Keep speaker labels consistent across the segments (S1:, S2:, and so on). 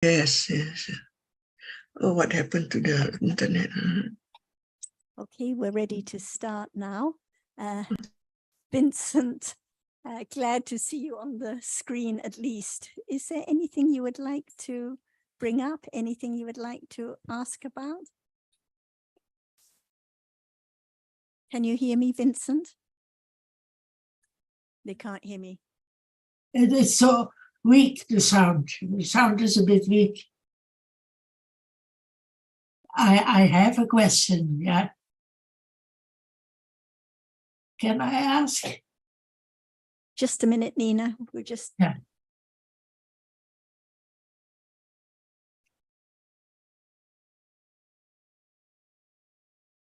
S1: Yes, yes. Oh, what happened to the internet?
S2: Okay, we're ready to start now. Vincent, glad to see you on the screen at least. Is there anything you would like to bring up? Anything you would like to ask about? Can you hear me, Vincent? They can't hear me.
S3: It is so weak, the sound. The sound is a bit weak. I have a question, yeah. Can I ask?
S2: Just a minute, Nina. We're just...
S3: Yeah.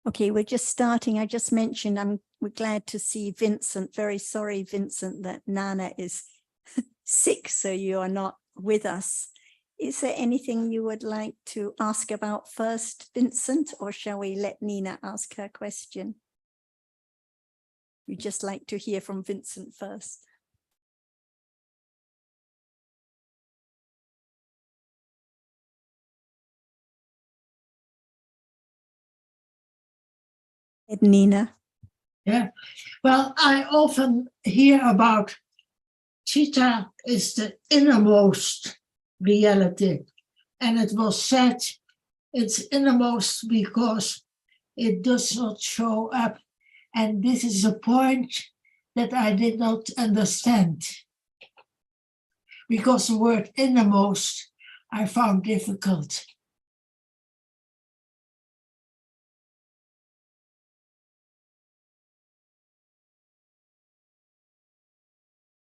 S2: Okay, we're just starting. I just mentioned we're glad to see Vincent. Very sorry, Vincent, that Nana is sick, so you are not with us. Is there anything you would like to ask about first, Vincent, or shall we let Nina ask her question? We'd just like to hear from Vincent first. Nina.
S3: Yeah. Well, I often hear about Chitta is the innermost reality. And it was said it's innermost because it does not show up. And this is a point that I did not understand. Because the word innermost I found difficult.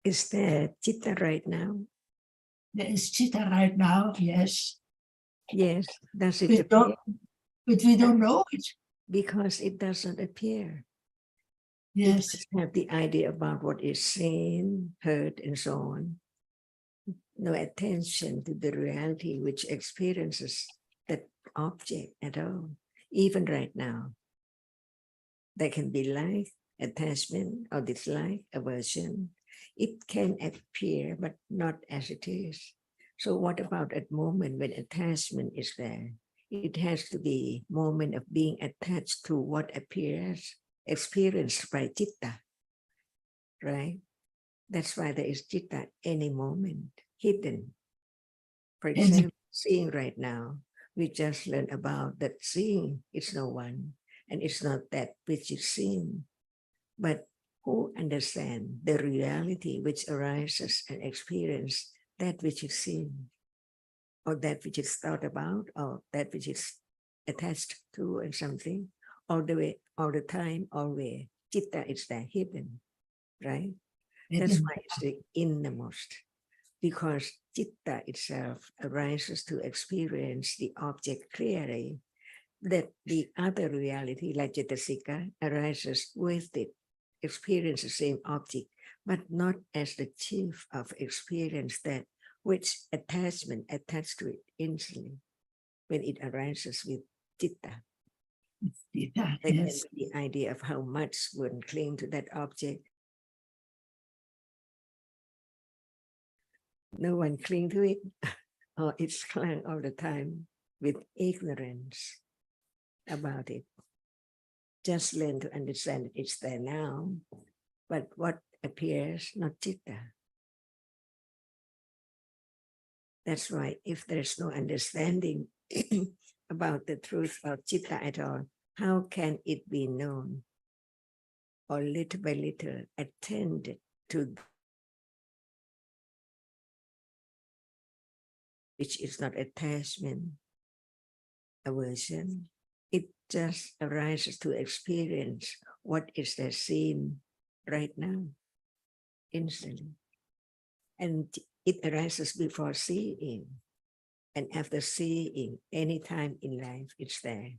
S4: Is there Chitta right now?
S3: There is Chitta right now, yes.
S4: Yes. Does it appear?
S3: But we don't know it.
S4: Because it doesn't appear.
S3: Yes.
S4: We just have the idea about what is seen, heard, and so on. No attention to the reality which experiences that object at all, even right now. There can be like, attachment, or dislike, aversion. It can appear, but not as it is. So what about that moment when attachment is there? It has to be a moment of being attached to what appears, experienced by Chitta, right? That's why there is Chitta any moment, hidden. For example, seeing right now, we just learned about that seeing is no one, and it's not that which is seen. But who understands the reality which arises and experiences that which is seen, or that which is thought about, or that which is attached to and something, all the way, all the time, always. Chitta is there hidden, right? That's why it's the innermost, because Chitta itself arises to experience the object clearly, that the other reality, like Cetasika, arises with it, experience the same object, but not as the chief of experience that which attachment attached to it instantly when it arises with Chitta.
S3: Yes.
S4: There can be the idea of how much one cling to that object. No one cling to it, or it's clung all the time with ignorance about it. Just learn to understand it's there now, but what appears, not Chitta. That's why if there's no understanding about the truth of Chitta at all, how can it be known? Or little by little attended to, which is not attachment, aversion. It just arises to experience what is there seen right now, instantly. And it arises before seeing. And after seeing, any time in life, it's there.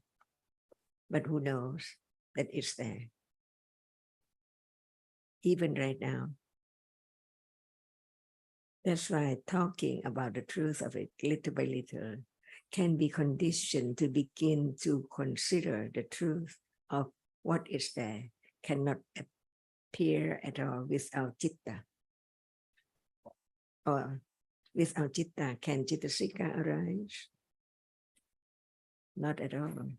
S4: But who knows that it's there? Even right now. That's why talking about the truth of it little by little can be conditioned to begin to consider the truth of what is there cannot appear at all without Chitta. Or Without citta, can cittasika arise? Not at all.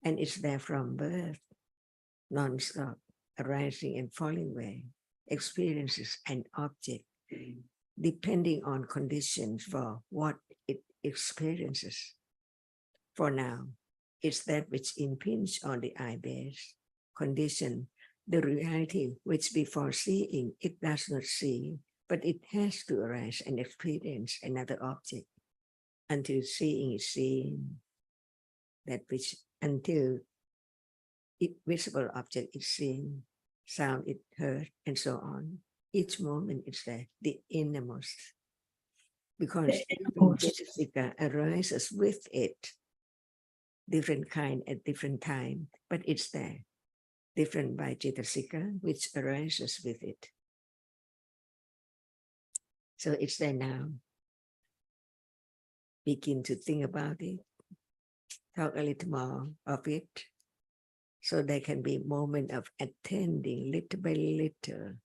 S4: And it's there from birth, non-stop, arising and falling away, experiences and object, depending on conditions for what it experiences. For now, it's that which impinges on the eye base, condition, the reality which before seeing it does not see, but it has to arise and experience another object until seeing is seen, that which until it visible object is seen, sound is heard, and so on. Each moment is there, the innermost. Because Cetasika arises with it, different kind at different time, but it's there. Different by Cetasika, which arises with it. So it's there now. Begin to think about it. Talk a little more of it. So there can be a moment of attending little by little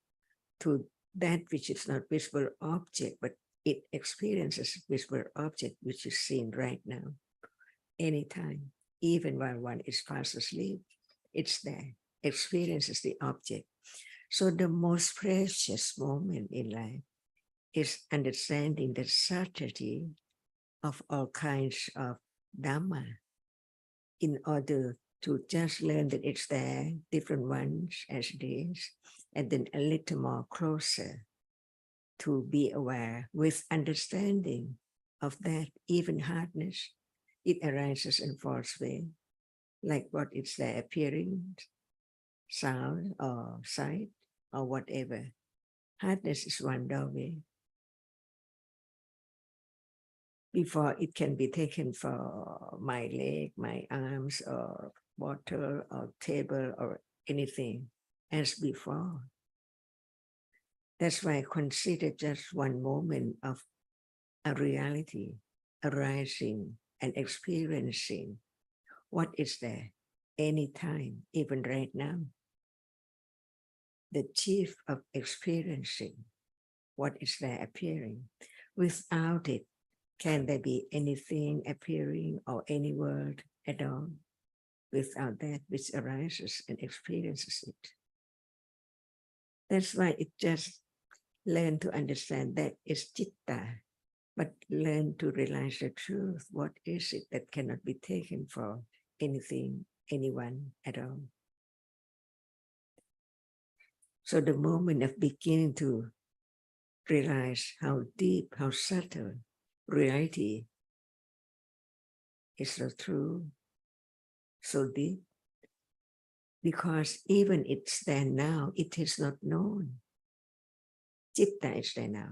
S4: to that which is not visible object, but it experiences visible object which is seen right now, anytime, even while one is fast asleep, it's there, experiences the object. So the most precious moment in life is understanding the subtlety of all kinds of Dhamma in order to just learn that it's there, different ones as it is, and then a little more closer to be aware with understanding of that even hardness. It arises and falls away, like what is there appearing, sound or sight or whatever. Hardness is one doorway. Before it can be taken for my leg, my arms, or bottle, or table, or anything as before. That's why I consider just one moment of a reality arising and experiencing what is there anytime, even right now. The chief of experiencing what is there appearing. Without it, can there be anything appearing or any word at all? Without that which arises and experiences it. That's why it just learn to understand that is citta, but learn to realize the truth. What is it that cannot be taken for anything, anyone at all? So the moment of beginning to realize how deep, how subtle reality is, so true, so deep, because even it's there now, it is not known. Citta is there now.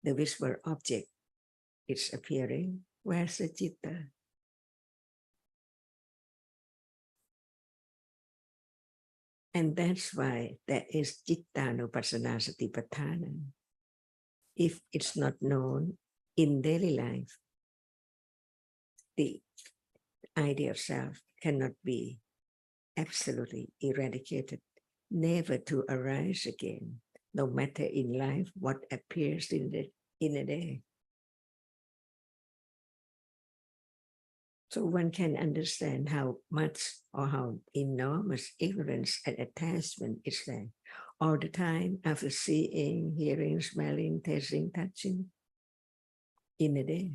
S4: The visible object is appearing. Where's the citta? And that's why there is cittanupassana satipatthana. If it's not known in daily life, the idea of self cannot be absolutely eradicated, never to arise again, no matter in life what appears in a day. So one can understand how much or how enormous ignorance and attachment is there all the time after seeing, hearing, smelling, tasting, touching in a day.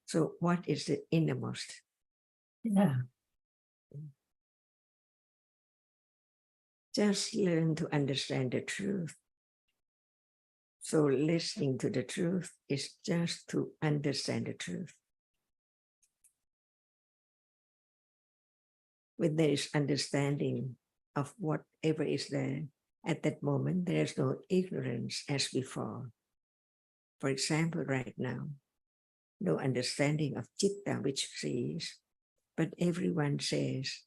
S4: So what is the innermost?
S3: Yeah.
S4: Just learn to understand the truth. So listening to the truth is just to understand the truth. When there is understanding of whatever is there at that moment, there is no ignorance as before. For example, right now, no understanding of citta which sees, but everyone says,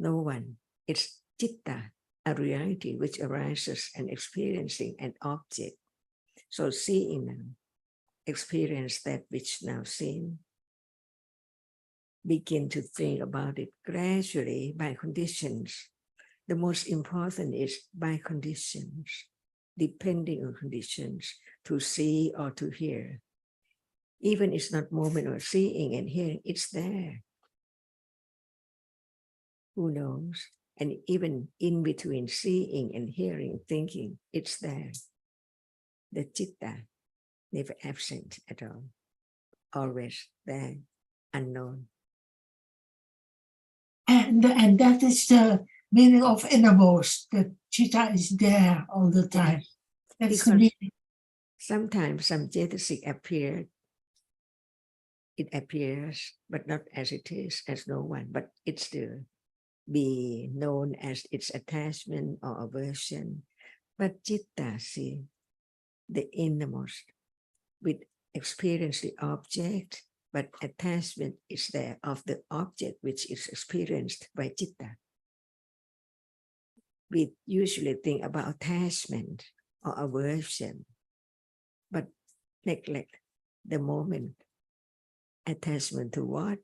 S4: no one, it's citta, a reality which arises and experiencing an object. So seeing now, experience that which now seen, begin to think about it gradually by conditions. The most important is by conditions, depending on conditions, to see or to hear. Even it's not moment of seeing and hearing, it's there. Who knows? And even in between seeing and hearing, thinking, it's there. The citta, never absent at all, always there, unknown.
S3: And that is the meaning of innermost. The citta is there all the time. That's the
S4: Because
S3: meaning.
S4: sometimes some cetasik appear, it appears, but not as it is, as no one, but it still be known as its attachment or aversion. But citta, see, the innermost, with experience the object, but attachment is there of the object which is experienced by citta. We usually think about attachment or aversion, but neglect the moment. Attachment to what?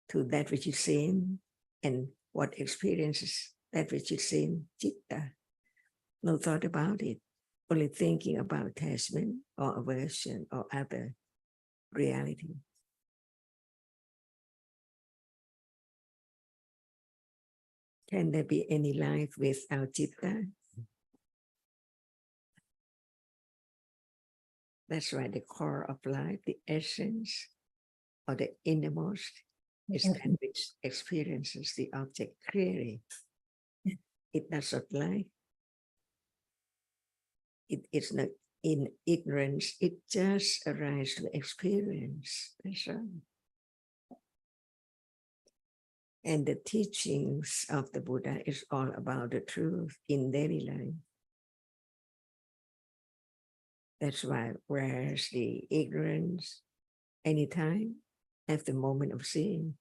S4: To that which is seen, and what experiences that which is seen, citta. No thought about it, only thinking about attachment or aversion or other reality. Can there be any life without citta? That's why the core of life, the essence, or the innermost, is that which experiences the object clearly. It does not lie. It is not in ignorance. It just arises to experience. That's all. And the teachings of the Buddha is all about the truth in daily life. That's why, whereas the ignorance, anytime, at the moment of seeing.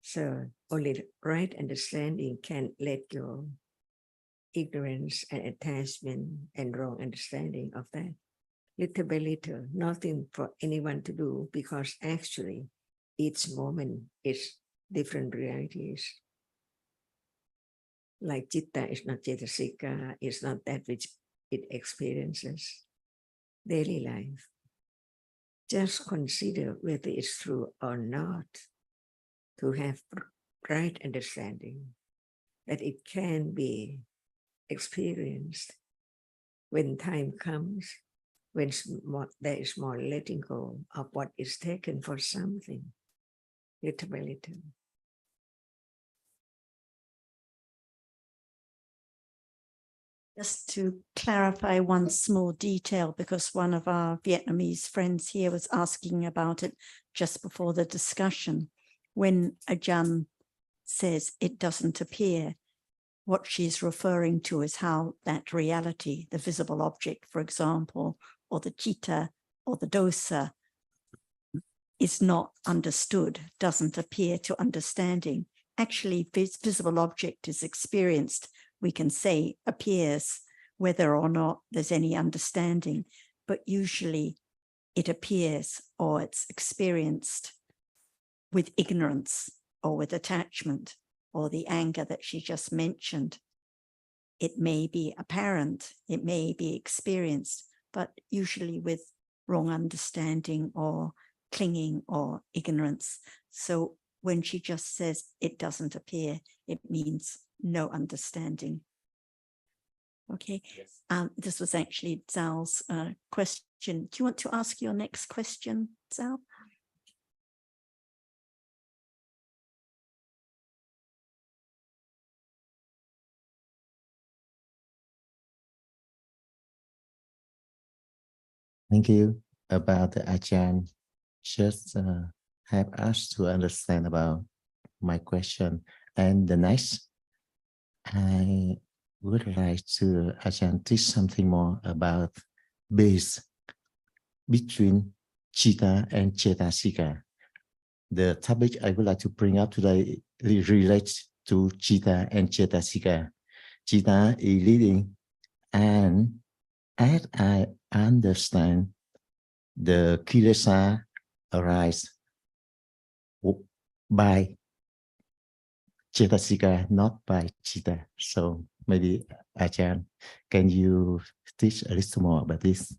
S4: So only the right understanding can let go ignorance and attachment and wrong understanding of that. Little by little, nothing for anyone to do, because actually each moment is different realities. Like citta is not cetasika, is not that which it experiences. Daily life. Just consider whether it's true or not, to have right understanding that it can be experienced when time comes, when there is more letting go of what is taken for something, little by little.
S2: Just to clarify one small detail, because one of our Vietnamese friends here was asking about it just before the discussion. When Ajahn says it doesn't appear, what she's referring to is how that reality, the visible object, for example, or the citta or the dosa, is not understood, doesn't appear to understanding. Actually, this visible object is experienced, we can say appears, whether or not there's any understanding, but usually it appears or it's experienced with ignorance or with attachment or the anger that she just mentioned. It may be apparent, it may be experienced, but usually with wrong understanding or clinging or ignorance. So when she just says it doesn't appear, it means no understanding. Okay, yes. This was actually Zal's question. Do you want to ask your next question, Zal?
S5: Thank you. About the Ajahn, just help us to understand about my question. And the next, I would like to Ajahn teach something more about base between citta and cetasika. The topic I would like to bring up today relates to citta and cetasika. Citta is leading, and as I understand, the kilesa arise by Cetasika, not by Chitta. So maybe Ajahn, can you teach a little more about this?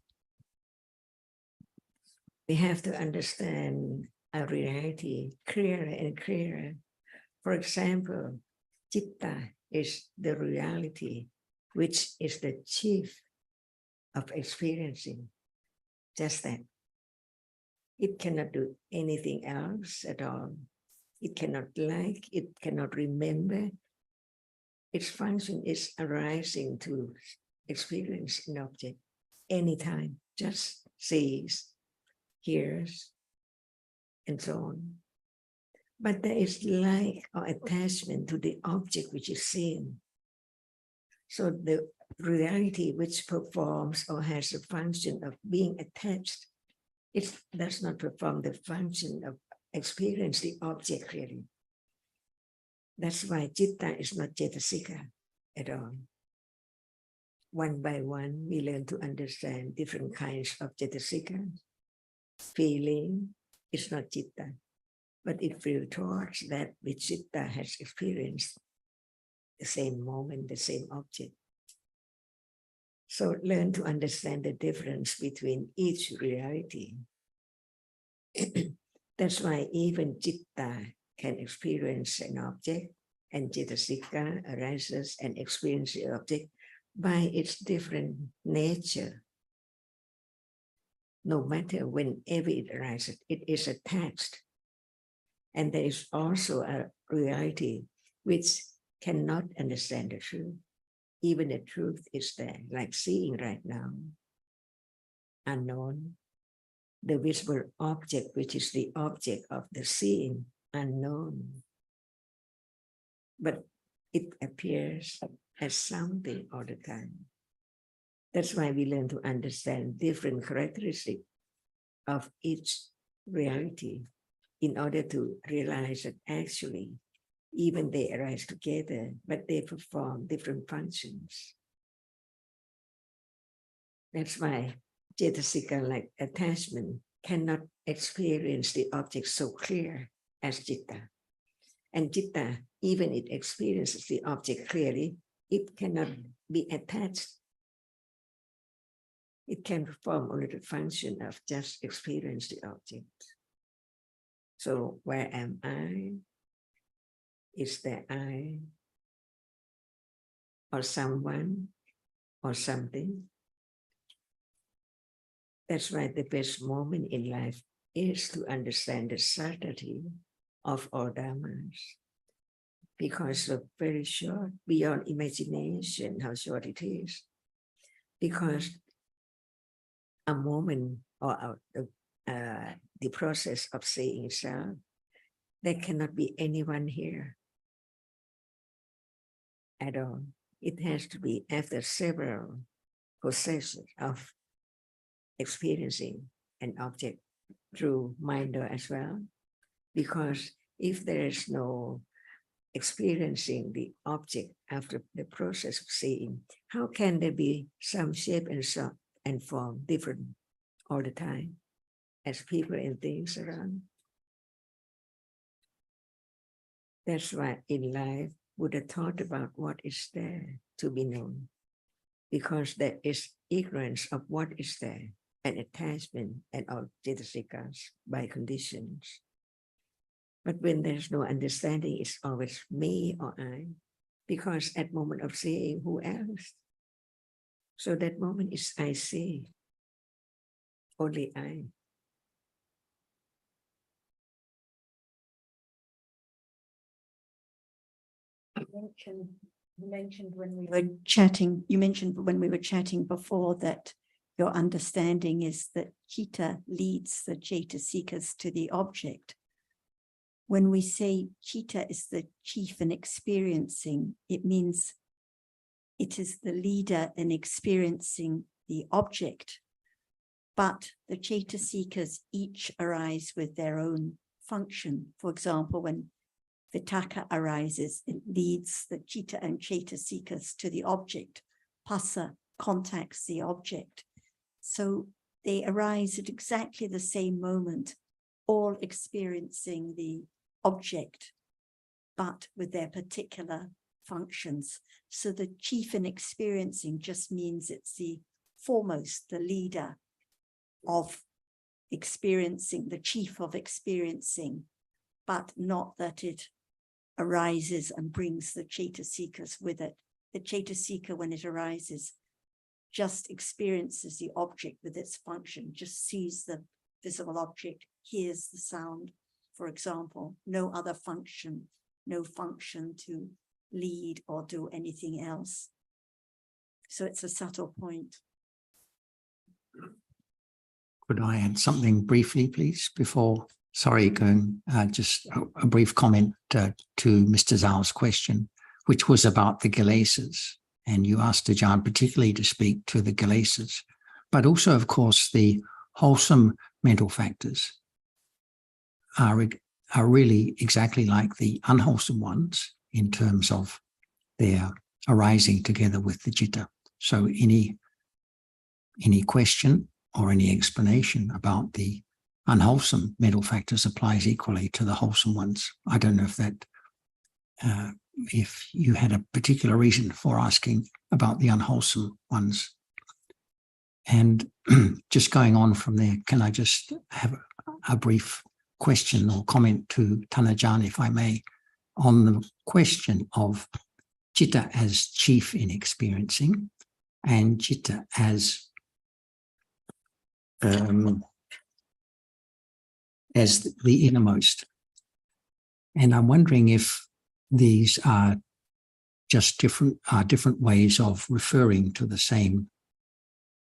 S4: We have to understand our reality clearer and clearer. For example, Chitta is the reality, which is the chief of experiencing. Just that. It cannot do anything else at all. It cannot like, it cannot remember. Its function is arising to experience an object anytime, just sees, hears, and so on. But there is like or attachment to the object which is seen. So the reality which performs or has a function of being attached, it does not perform the function of experience the object really. That's why Chitta is not Cetasika at all. One by one, we learn to understand different kinds of Cetasika. Feeling is not Chitta, but it feels towards that which Chitta has experienced, the same moment, the same object. So learn to understand the difference between each reality. That's why even Chitta can experience an object, and Cetasika arises and experiences the object by its different nature. No matter whenever it arises, it is attached. And there is also a reality which cannot understand the truth. Even the truth is there, like seeing right now, unknown. The visible object, which is the object of the seeing, unknown. But it appears as something all the time. That's why we learn to understand different characteristics of each reality in order to realize that actually, even they arise together, but they perform different functions. That's why Cetasika, like attachment, cannot experience the object so clear as Chitta. And Chitta, even it experiences the object clearly, it cannot be attached. It can perform only the function of just experience the object. So where am I? Is there I? Or someone? Or something? That's why the best moment in life is to understand the subtlety of all dhammas. Because of very short, beyond imagination, how short it is. Because a moment or the process of seeing self, there cannot be anyone here at all. It has to be after several processes of experiencing an object through mind as well. Because if there is no experiencing the object after the process of seeing, how can there be some shape and form different all the time as people and things around? That's why in life, Buddha taught about what is there to be known, because there is ignorance of what is there and attachment and all Cetasikas by conditions. But when there's no understanding, it's always me or I, because at moment of seeing, who else? So that moment is I see, only I.
S2: You mentioned when we were chatting, you mentioned when we were chatting before that your understanding is that Chitta leads the Cetasikas to the object. When we say Chitta is the chief in experiencing, it means it is the leader in experiencing the object. But the Cetasikas each arise with their own function. For example, when Vitakka arises, it leads the Chitta and Cetasikas to the object. Phassa contacts the object. So they arise at exactly the same moment, all experiencing the object. but with their particular functions. So the chief in experiencing just means it's the foremost, the leader of experiencing, the chief of experiencing, but not that it arises and brings the Chaitasikas with it. The Chaitasika, when it arises, just experiences the object with its function, just sees the visible object, hears the sound, for example, no other function, no function to lead or do anything else. So it's a subtle point.
S6: Could I add something briefly, please, before, sorry, going, just a brief comment to Mr. Zhao's question, which was about the kilesas. And you asked Ajahn particularly to speak to the kilesas, but also, of course, the wholesome mental factors are really exactly like the unwholesome ones in terms of their arising together with the citta. So any question or any explanation about the unwholesome mental factors applies equally to the wholesome ones. I don't know if that, if you had a particular reason for asking about the unwholesome ones. And just going on from there, can I just have a brief question or comment to Thanajan, if I may, on the question of citta as chief in experiencing and citta as the innermost. And I'm wondering if these are just different ways of referring to the same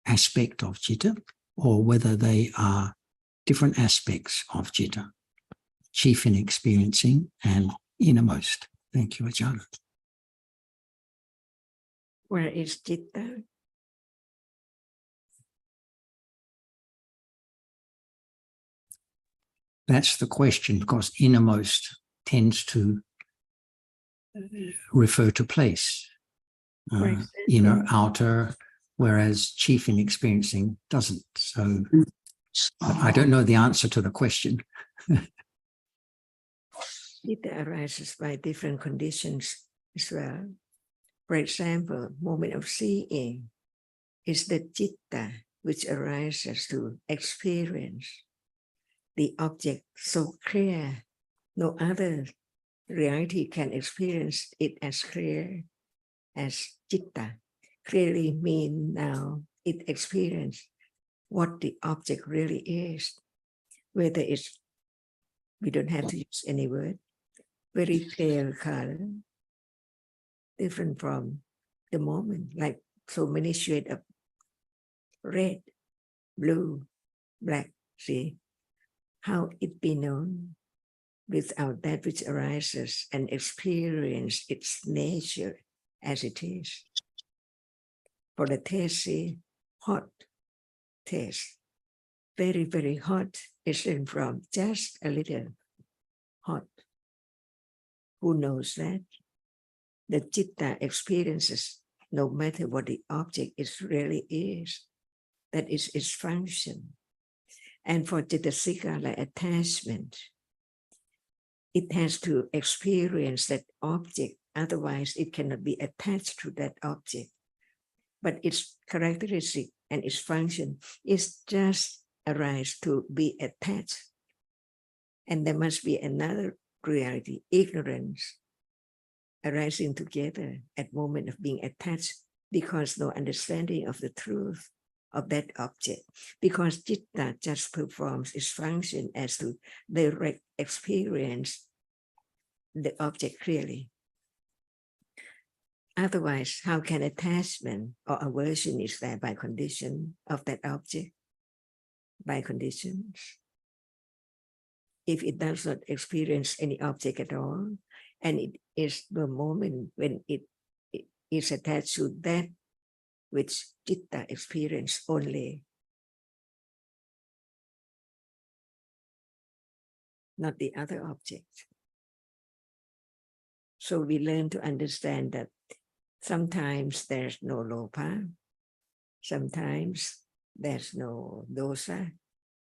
S6: aspect of citta, or whether they are different aspects of citta, chief in experiencing and innermost. Thank you, Ajahn.
S4: Where is citta?
S6: That's the question, because innermost tends to refer to place, inner, outer, whereas chief in experiencing doesn't. So I don't know the answer to the question.
S4: Citta arises by different conditions as well. For example, moment of seeing is the citta which arises to experience the object so clear, no other reality can experience it as clear as citta. Clearly mean now it experiences what the object really is, whether it's, we don't have to use any word, very clear color, different from the moment, like so many shades of red, blue, black, see, how it be known without that which arises and experience its nature as it is. For the taste, see, hot taste, very, very hot, is in from just a little hot. Who knows that? The citta experiences no matter what the object is really is. That is its function. And for Chaitasika, like attachment, it has to experience that object, otherwise it cannot be attached to that object. But its characteristic and its function is just arise to be attached. And there must be another reality, ignorance, arising together at moment of being attached, because no understanding of the truth of that object, because citta just performs its function as to direct experience the object clearly. Otherwise, how can attachment or aversion is there by condition of that object? By conditions. If it does not experience any object at all, and it is the moment when it is attached to that which citta experience only, not the other object. So we learn to understand that sometimes there's no lopa, sometimes there's no dosa,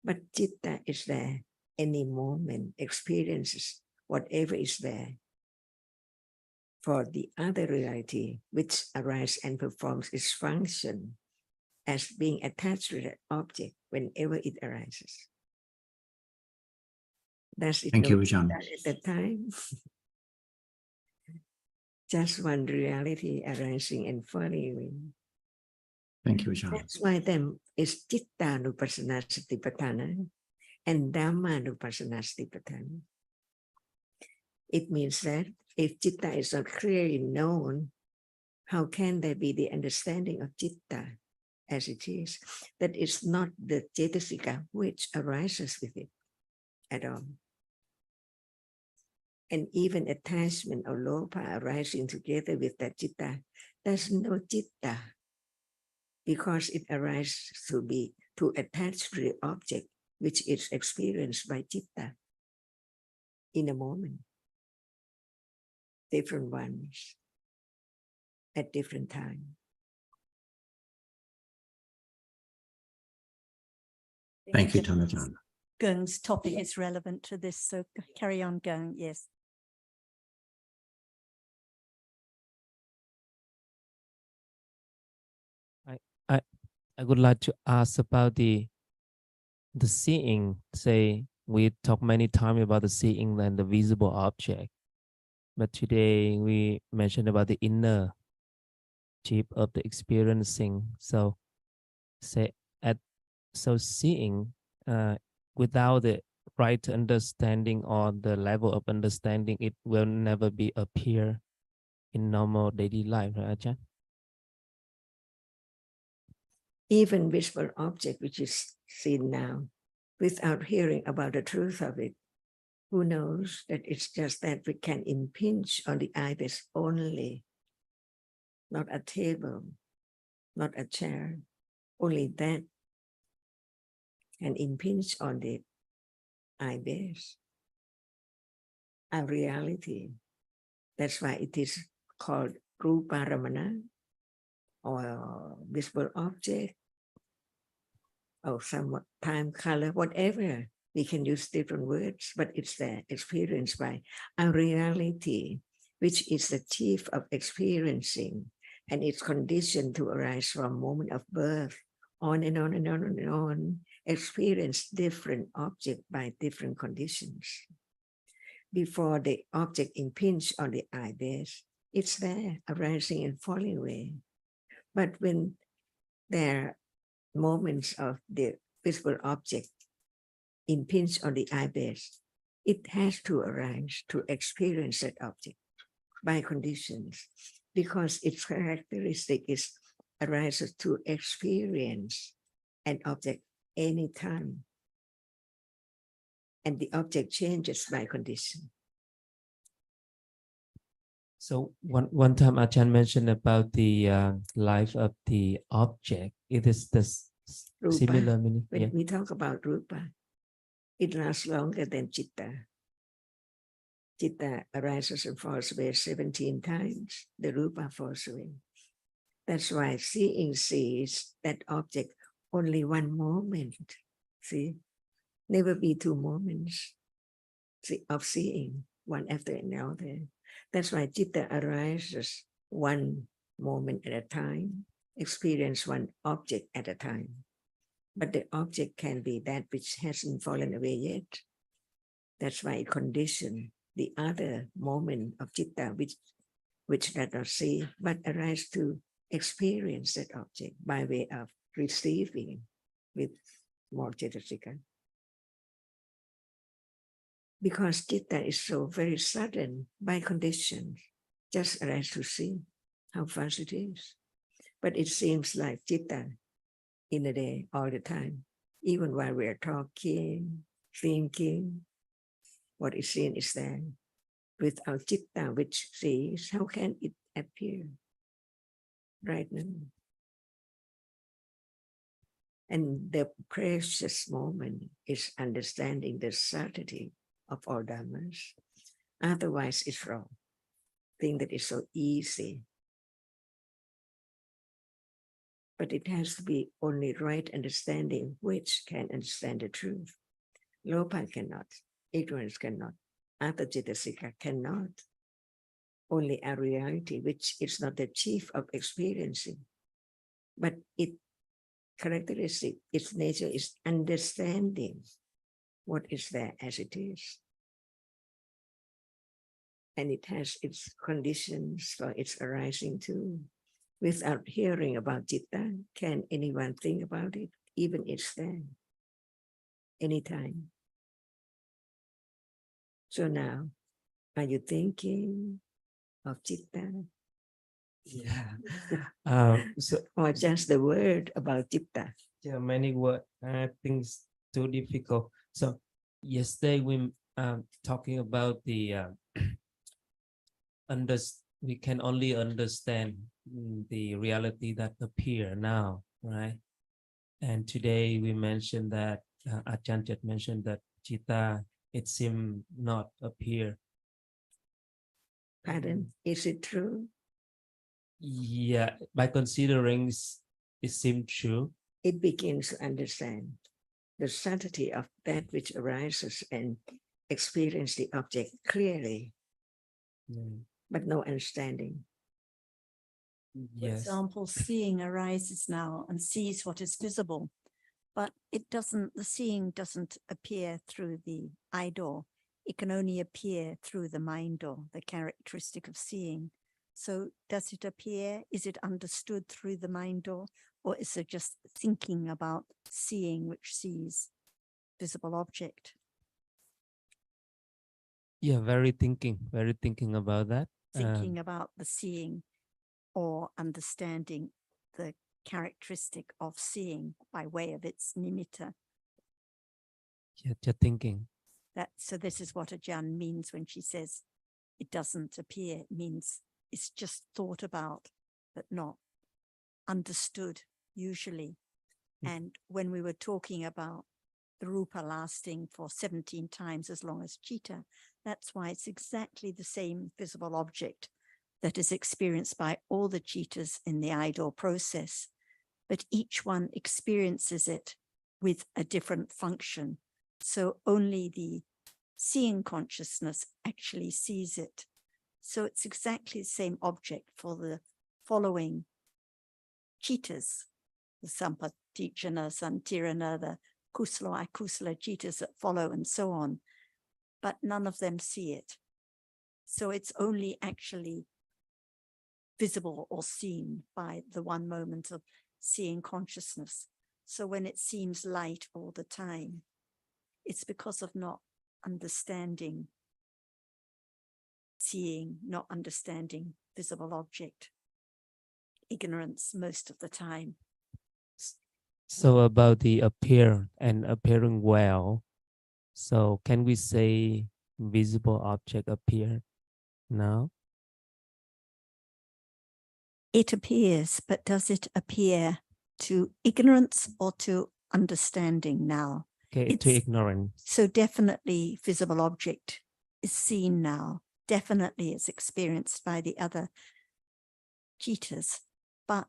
S4: but citta is there any moment, experiences whatever is there. for the other reality which arises and performs its function as being attached to that object whenever it arises. Does it
S6: Thank
S4: know
S6: you, Ajahn.
S4: that at that time? Just one reality arising and falling away.
S6: Thank you, Ajahn.
S4: That's why then is Citta-nupassana Satipatthana and Dhamma-nupassana Satipatthana. It means that if Citta is not clearly known, how can there be the understanding of Citta as it is? That is not the Cetasika which arises with it at all. And even attachment or lopa arising together with that Citta, there's no Citta because it arises to attach to the object which is experienced by Citta in a moment. Different ones at different time.
S6: Thank you, Ajahn.
S2: Gung's topic is relevant to this, so carry on, Gung. Yes.
S7: I would like to ask about the seeing. Say we talk many times about the seeing and the visible object, but today we mentioned about the inner chip of the experiencing. So seeing without the right understanding or the level of understanding, it will never be appear in normal daily life, right, Ajahn?
S4: Even visible object which is seen now, without hearing about the truth of it, who knows that it's just that we can impinge on the iris only, not a table, not a chair, only that can impinge on the iris, a reality. That's why it is called Rupa Ramana, or visible object, or some time, color, whatever. We can use different words, but it's there, experienced by a reality, which is the chief of experiencing, and it's conditioned to arise from moment of birth, on and on and on and on, experience different object by different conditions. Before the object impinge on the eye base, it's there, arising and falling away. But when there are moments of the visible object impinge on the eye base, it has to arise to experience that object by conditions, because its characteristic is arises to experience an object anytime, and the object changes by condition.
S7: So one time Ajahn mentioned about the life of the object. It is the
S4: Rupa,
S7: similar meaning.
S4: when
S7: Yeah.
S4: we talk about Rupa, it lasts longer than Citta. Citta arises and falls away 17 times. The Rupa falls away. That's why seeing sees that object only one moment. See, never be two moments of seeing, one after another. That's why Citta arises one moment at a time, experience one object at a time. But the object can be that which hasn't fallen away yet. That's why it conditions the other moment of Citta, which does not see, but arises to experience that object by way of receiving with more Cetasika. Because Citta is so very sudden by conditions, just arise to see how fast it is. But it seems like Citta in a day all the time, even while we are talking, thinking, what is seen is there. Without Citta which sees, how can it appear right now? And the precious moment is understanding the subtlety of all dhammas. Otherwise, it's wrong. Thing that is so easy. But it has to be only right understanding which can understand the truth. Lopa cannot, ignorance cannot, Atha Cetasika cannot. only a reality, which is not the chief of experiencing, but its characteristic, its nature is understanding what is there as it is. And it has its conditions for its arising too. Without hearing about citta, can anyone think about it? Even it's there, anytime. So now, are you thinking of citta?
S7: Yeah. So
S4: Or just the word about citta?
S7: yeah, many words. I think it's too difficult. So yesterday we talking about the we can only understand the reality that appear now, right? And today we mentioned that Ajahn just mentioned that citta, it seem not appear.
S4: Pardon, is it true?
S7: Yeah, by considering it seems true.
S4: It begins to understand the subtlety of that which arises and experience the object clearly, but no understanding.
S2: For
S7: Yes.
S2: example, seeing arises now and sees what is visible, but it doesn't, the seeing doesn't appear through the eye door. It can only appear through the mind door, the characteristic of seeing. So does it appear? Is it understood through the mind door? Or is it just thinking about seeing which sees visible object?
S7: Yeah, very thinking about that.
S2: Thinking about the seeing or understanding the characteristic of seeing by way of its nimitta.
S7: Yeah, just thinking.
S2: So this is what Ajahn means when she says it doesn't appear. It means it's just thought about, but not understood usually. And when we were talking about the rupa lasting for 17 times as long as citta, that's why it's exactly the same visible object that is experienced by all the cittas in the idle process, but each one experiences it with a different function. So only the seeing consciousness actually sees it. So it's exactly the same object for the following cittas, the sampaticana, santirana, the kusala, akusala cittas that follow and so on, but none of them see it. So it's only actually visible or seen by the one moment of seeing consciousness. So when it seems light all the time, it's because of not understanding seeing, not understanding visible object. Ignorance most of the time.
S7: So about the appearing well. So can we say visible object appear now?
S2: It appears, but does it appear to ignorance or to understanding now?
S7: Okay, to ignorance.
S2: So definitely visible object is seen now. Definitely it's experienced by the other cittas. But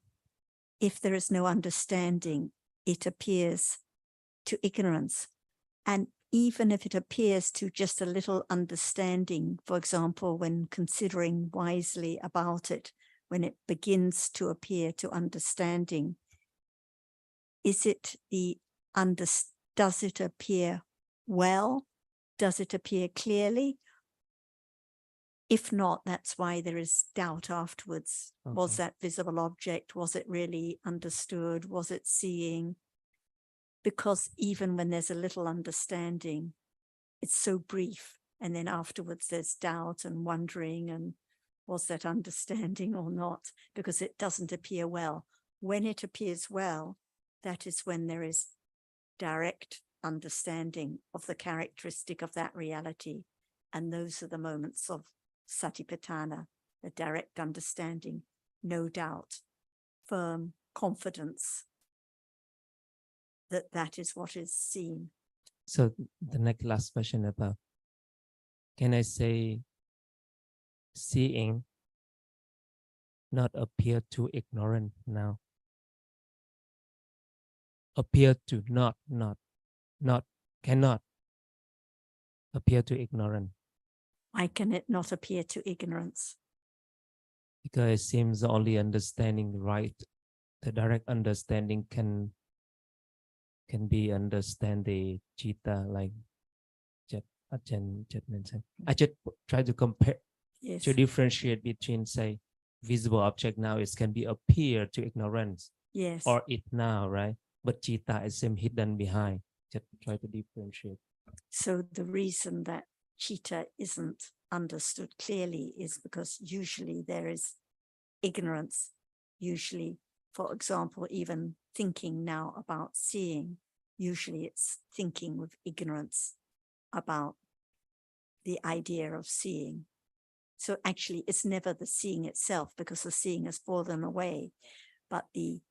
S2: if there is no understanding, it appears to ignorance. And even if it appears to just a little understanding, for example, when considering wisely about it, when it begins to appear to understanding, is it does it appear well? Does it appear clearly? If not, that's why there is doubt afterwards. Okay. Was that visible object? Was it really understood? Was it seeing? Because even when there's a little understanding, it's so brief. And then afterwards there's doubt and wondering, and was that understanding or not? Because it doesn't appear well. When it appears well, that is when there is direct understanding of the characteristic of that reality. And those are the moments of satipatthana, the direct understanding, no doubt, firm confidence that that is what is seen.
S7: So the next last question about, can I say seeing not appear to ignorant now? Appear to not, cannot appear to ignorant.
S2: Why can it not appear to ignorance?
S7: Because it seems only understanding right, the direct understanding can be understand the chitta, like Ajahn just mentioned. I just try to compare,
S2: Yes.
S7: to differentiate between, say, visible object now, it can be appear to ignorance,
S2: Yes.
S7: or it now, right? But chitta is some hidden behind. Just try to differentiate.
S2: So the reason that chitta isn't understood clearly is because usually there is ignorance. Usually, for example, even thinking now about seeing, usually it's thinking with ignorance about the idea of seeing. So actually it's never the seeing itself, because the seeing has fallen away, but the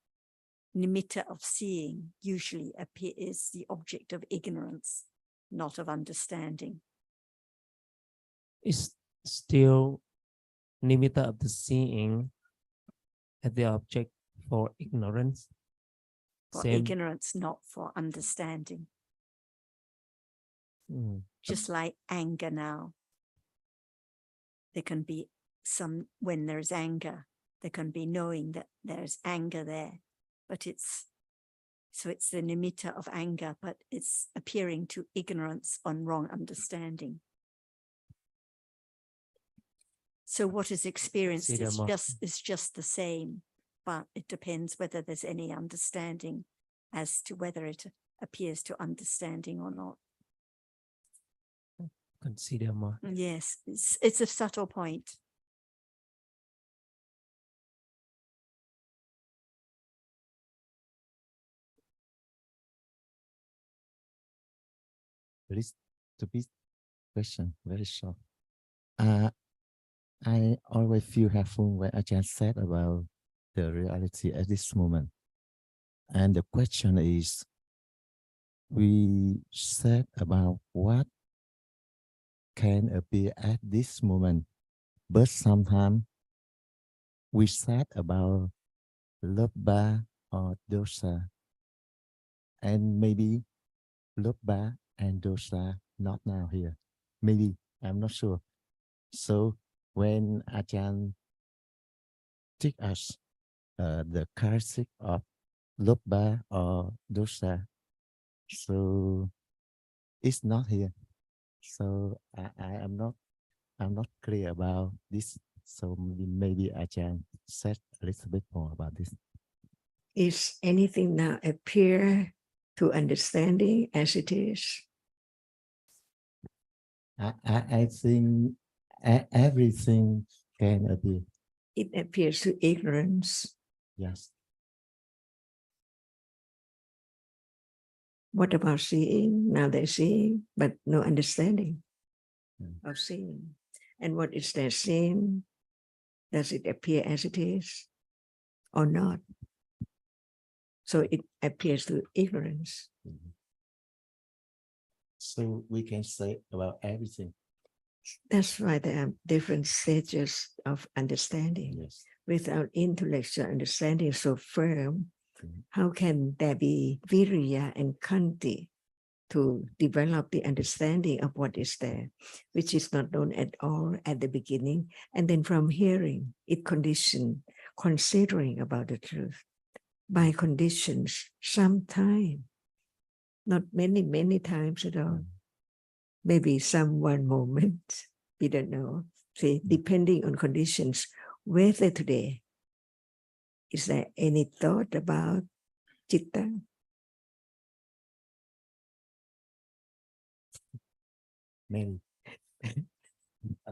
S2: nimitta of seeing usually is the object of ignorance, not of understanding.
S7: It's still nimitta of the seeing as the object for ignorance.
S2: For
S7: Same.
S2: ignorance, not for understanding. Just like anger now. There can be some, when there's anger, there can be knowing that there's anger there, but it's the nimitta of anger, but it's appearing to ignorance on wrong understanding. So what is experienced is just the same, but it depends whether there's any understanding as to whether it appears to understanding or not.
S7: Consider more.
S2: Yes, it's a subtle point.
S5: Very stupid question, very short. I always feel helpful when Ajahn said about the reality at this moment. And the question is, we said about what can appear at this moment, but sometimes we said about lobha or dosa, and maybe lobha and dosa not now here. Maybe, I'm not sure. So when Ajahn teach us the characteristic of lobha or dosa, so it's not here. So I'm not clear about this. So maybe Ajahn said a little bit more about this.
S4: Is anything now appear to understanding as it is?
S5: I think everything can appear.
S4: It appears to ignorance.
S5: Yes.
S4: What about seeing? Now they're seeing, but no understanding of seeing. And what is their seeing? Does it appear as it is or not? So it appears to ignorance.
S5: So we can say about everything.
S4: That's why there are different stages of understanding.
S5: Yes.
S4: Without intellectual understanding so firm, how can there be virya and khanti to develop the understanding of what is there, which is not known at all at the beginning, and then from hearing, it conditioned, considering about the truth by conditions, sometime, not many times at all. Maybe some one moment, we don't know. See, depending on conditions, whether today, is there any thought about citta?
S5: Maybe.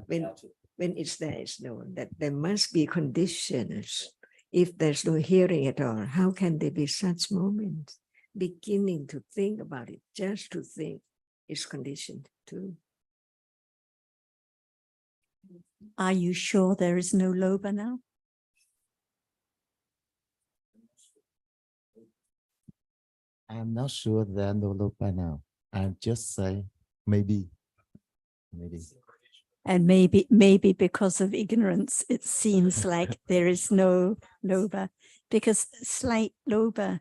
S4: When it's there, it's known that there must be conditions. If there's no hearing at all, how can there be such moments? Beginning to think about it, just to think, is conditioned too.
S2: Are you sure there is no lobha now?
S5: I'm not sure there are no lobha now. I'm just saying maybe.
S2: And maybe because of ignorance, it seems like there is no lobha, because slight lobha,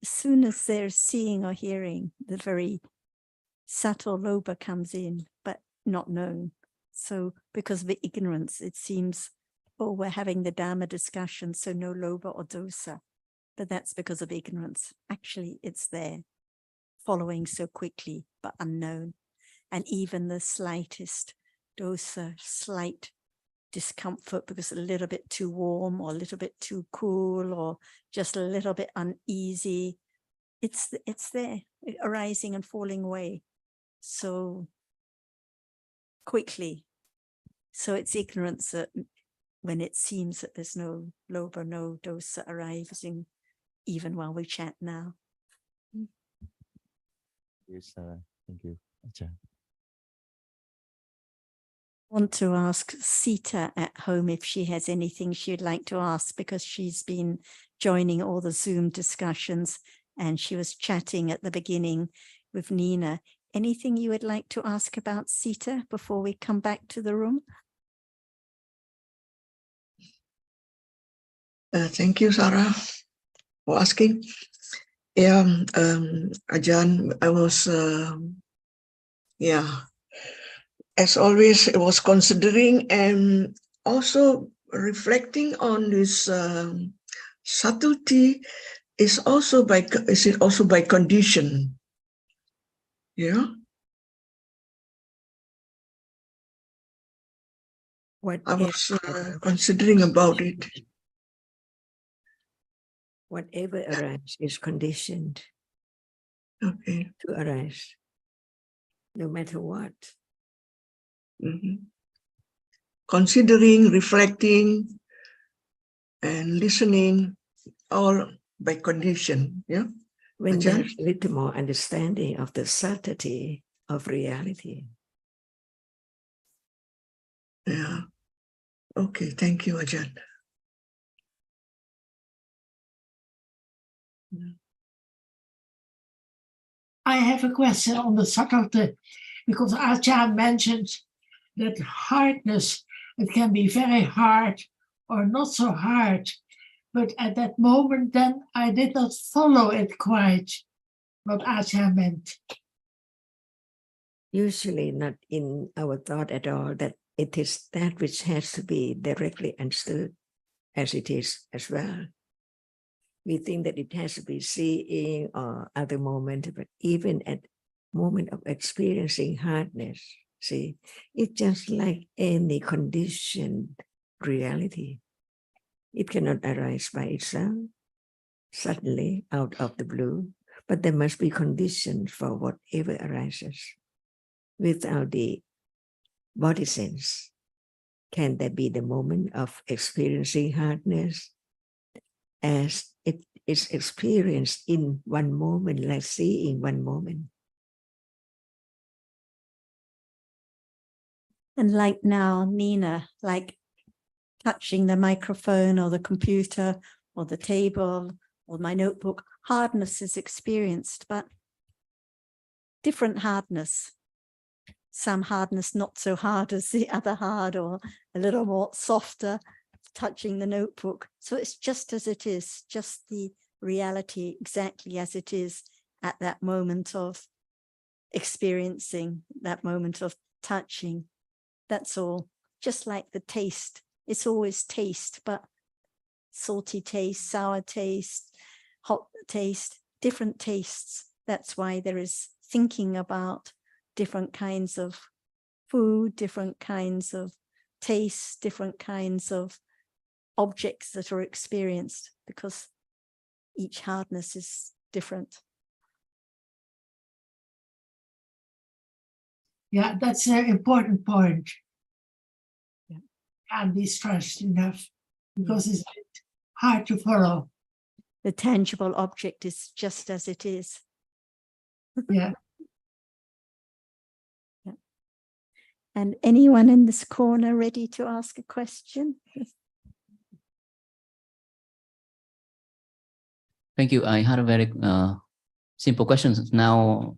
S2: as soon as they're seeing or hearing, the very subtle lobha comes in, but not known. So because of the ignorance, it seems oh, we're having the Dhamma discussion, so no loba or dosa. But that's because of ignorance. Actually, it's there, following so quickly, but unknown. And even the slightest dosa, slight discomfort because a little bit too warm or a little bit too cool or just a little bit uneasy, it's there, arising and falling away so quickly. So it's ignorance that when it seems that there's no loba, no dosa arising, even while we chat now.
S5: Yes, thank you, Ajahn.
S2: Want to ask Sita at home if she has anything she'd like to ask, because she's been joining all the Zoom discussions and she was chatting at the beginning with Nina. Anything you would like to ask about Sita before we come back to the room?
S1: Thank you, Sarah, for asking. Yeah, Ajahn, I was, as always, I was considering and also reflecting on this subtlety is it also by condition? Yeah. I was considering about it.
S4: Whatever arises is conditioned
S1: Okay.
S4: to arise, no matter what.
S1: Mm-hmm. Considering, reflecting, and listening, all by condition. Yeah.
S4: When
S1: Ajahn?
S4: there's a little more understanding of the subtlety of reality.
S1: Yeah. Okay. Thank you, Ajahn.
S3: I have a question on the subtlety, because Ajahn mentioned that hardness, it can be very hard or not so hard. But at that moment, then I did not follow it quite, what Ajahn meant.
S4: Usually not in our thought at all, that it is that which has to be directly understood as it is as well. We think that it has to be seeing or other moment, but even at moment of experiencing hardness, see, it's just like any conditioned reality. It cannot arise by itself, suddenly out of the blue, but there must be conditions for whatever arises. Without the body sense, can there be the moment of experiencing hardness as it is experienced in one moment, like seeing one moment?
S2: And like now, Nina, like touching the microphone or the computer or the table or my notebook, hardness is experienced, but different hardness. Some hardness not so hard as the other hard, or a little more softer, touching the notebook. So it's just as it is, just the reality exactly as it is at that moment of experiencing, that moment of touching. That's all. Just like the taste. It's always taste, but salty taste, sour taste, hot taste, different tastes. That's why there is thinking about different kinds of food, different kinds of tastes, different kinds of objects that are experienced, because each hardness is different.
S3: Yeah, that's an important point.
S2: Yeah.
S3: Can't be stressed enough, because it's hard to follow.
S2: The tangible object is just as it is.
S3: Yeah.
S2: Yeah. And anyone in this corner ready to ask a question?
S8: Thank you. I had a very simple question. Now,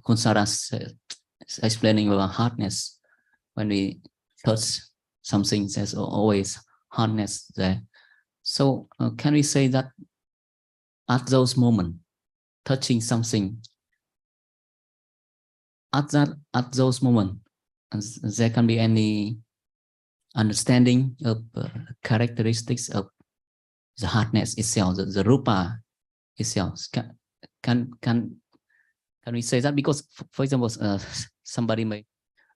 S8: Kunsara is explaining about hardness. When we touch something, there's always hardness there. So can we say that at those moments, touching something, at those moments, there can be any understanding of characteristics of the hardness itself, the rupa itself. Can we say that? Because, for example, somebody may,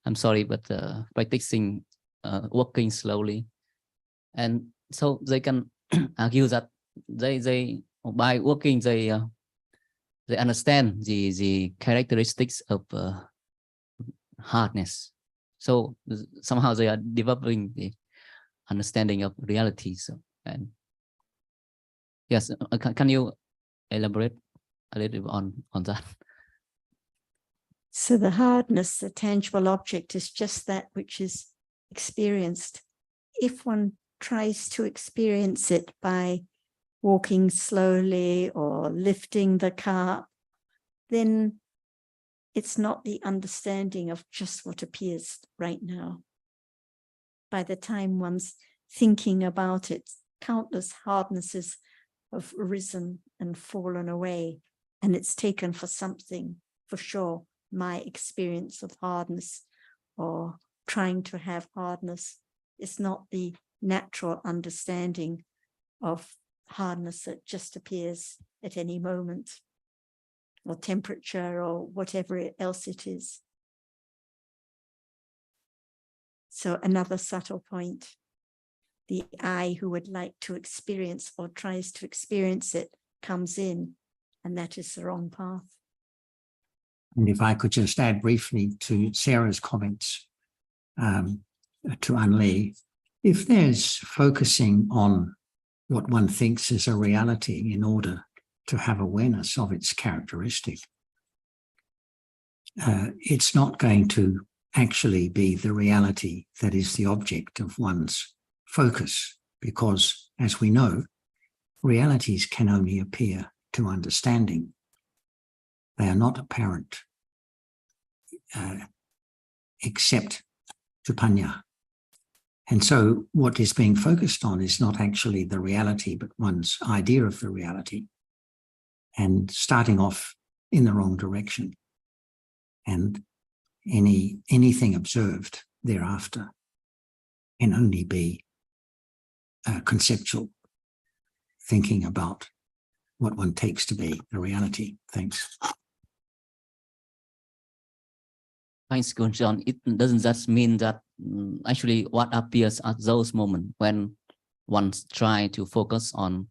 S8: I'm sorry, but practicing walking slowly, and so they can argue that they by walking they understand the characteristics of hardness. So somehow they are developing the understanding of reality. So, and yes, can you elaborate a little bit on that?
S2: So the hardness, the tangible object, is just that which is experienced. If one tries to experience it by walking slowly or lifting the cup, then it's not the understanding of just what appears right now. By the time one's thinking about it, countless hardnesses have arisen and fallen away, and it's taken for something, for sure, my experience of hardness or trying to have hardness is not the natural understanding of hardness that just appears at any moment, or temperature, or whatever else it is. So another subtle point, the I who would like to experience or tries to experience it comes in, and that is the wrong path.
S6: And if I could just add briefly to Sarah's comments to Anli, if there's focusing on what one thinks is a reality in order to have awareness of its characteristic, it's not going to actually be the reality that is the object of one's focus, because, as we know, realities can only appear to understanding. They are not apparent except to panya. And so what is being focused on is not actually the reality, but one's idea of the reality, and starting off in the wrong direction. And anything observed thereafter can only be conceptual, thinking about what one takes to be a reality. Thanks.
S8: Thanks, John. It doesn't just mean that actually what appears at those moments when one try to focus on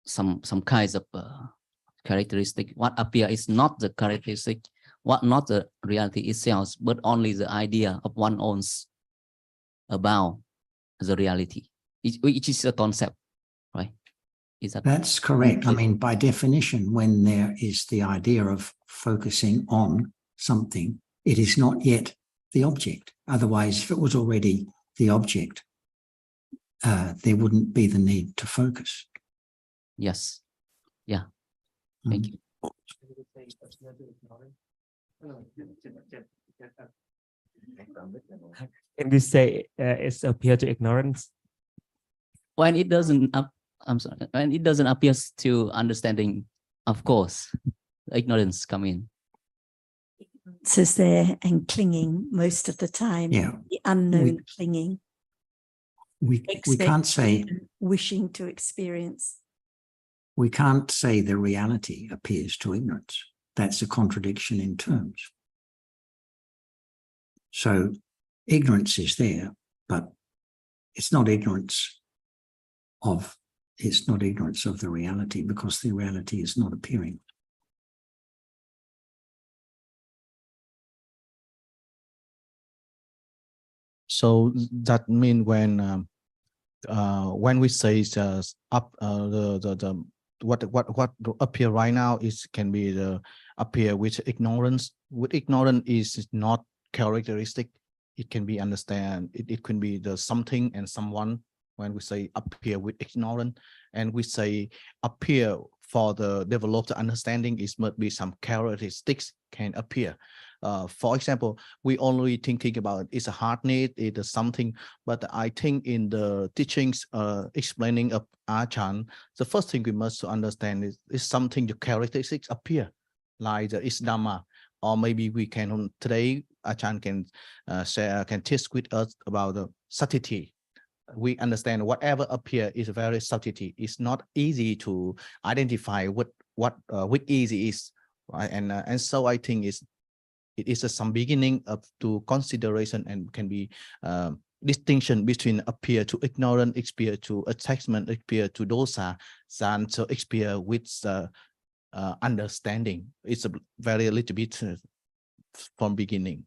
S8: some kinds of characteristic. What appear is not the characteristic, not the reality itself, but only the idea of one owns about the reality, which is a concept, right?
S6: That's correct. I mean, by definition, when there is the idea of focusing on something, it is not yet the object. Otherwise, if it was already the object, there wouldn't be the need to focus.
S8: Yes. Yeah. Thank you.
S7: Can we say it's appear to ignorance?
S8: When it doesn't I'm sorry, when it doesn't appear to understanding, of course, ignorance come in.
S2: Ignorance is there and clinging most of the time.
S6: Yeah.
S2: The unknown clinging.
S6: We can't say
S2: wishing to experience.
S6: We can't say the reality appears to ignorance. That's a contradiction in terms. So ignorance is there, but it's not ignorance of the reality, because the reality is not appearing.
S5: So that means when we say what appear right now can be the appear with ignorance. With ignorance is not characteristic. It can be understand. It can be the something and someone. When we say appear with ignorance, and we say appear for the developed understanding, it must be some characteristics can appear. For example, we only thinking about it's a hardness, it is something, but I think in the teachings explaining of Achan, the first thing we must understand is something the characteristics appear, like the Intl.Dhamma.
S9: or maybe we can today Achan can can teach with us about the subtlety. We understand whatever appear is very subtlety. It's not easy to identify what easy is, right? And so I think it is some beginning of to consideration and can be distinction between appear to ignorant, appear to attachment, appear to dosa, and so appear with understanding. It's a very little bit from beginning.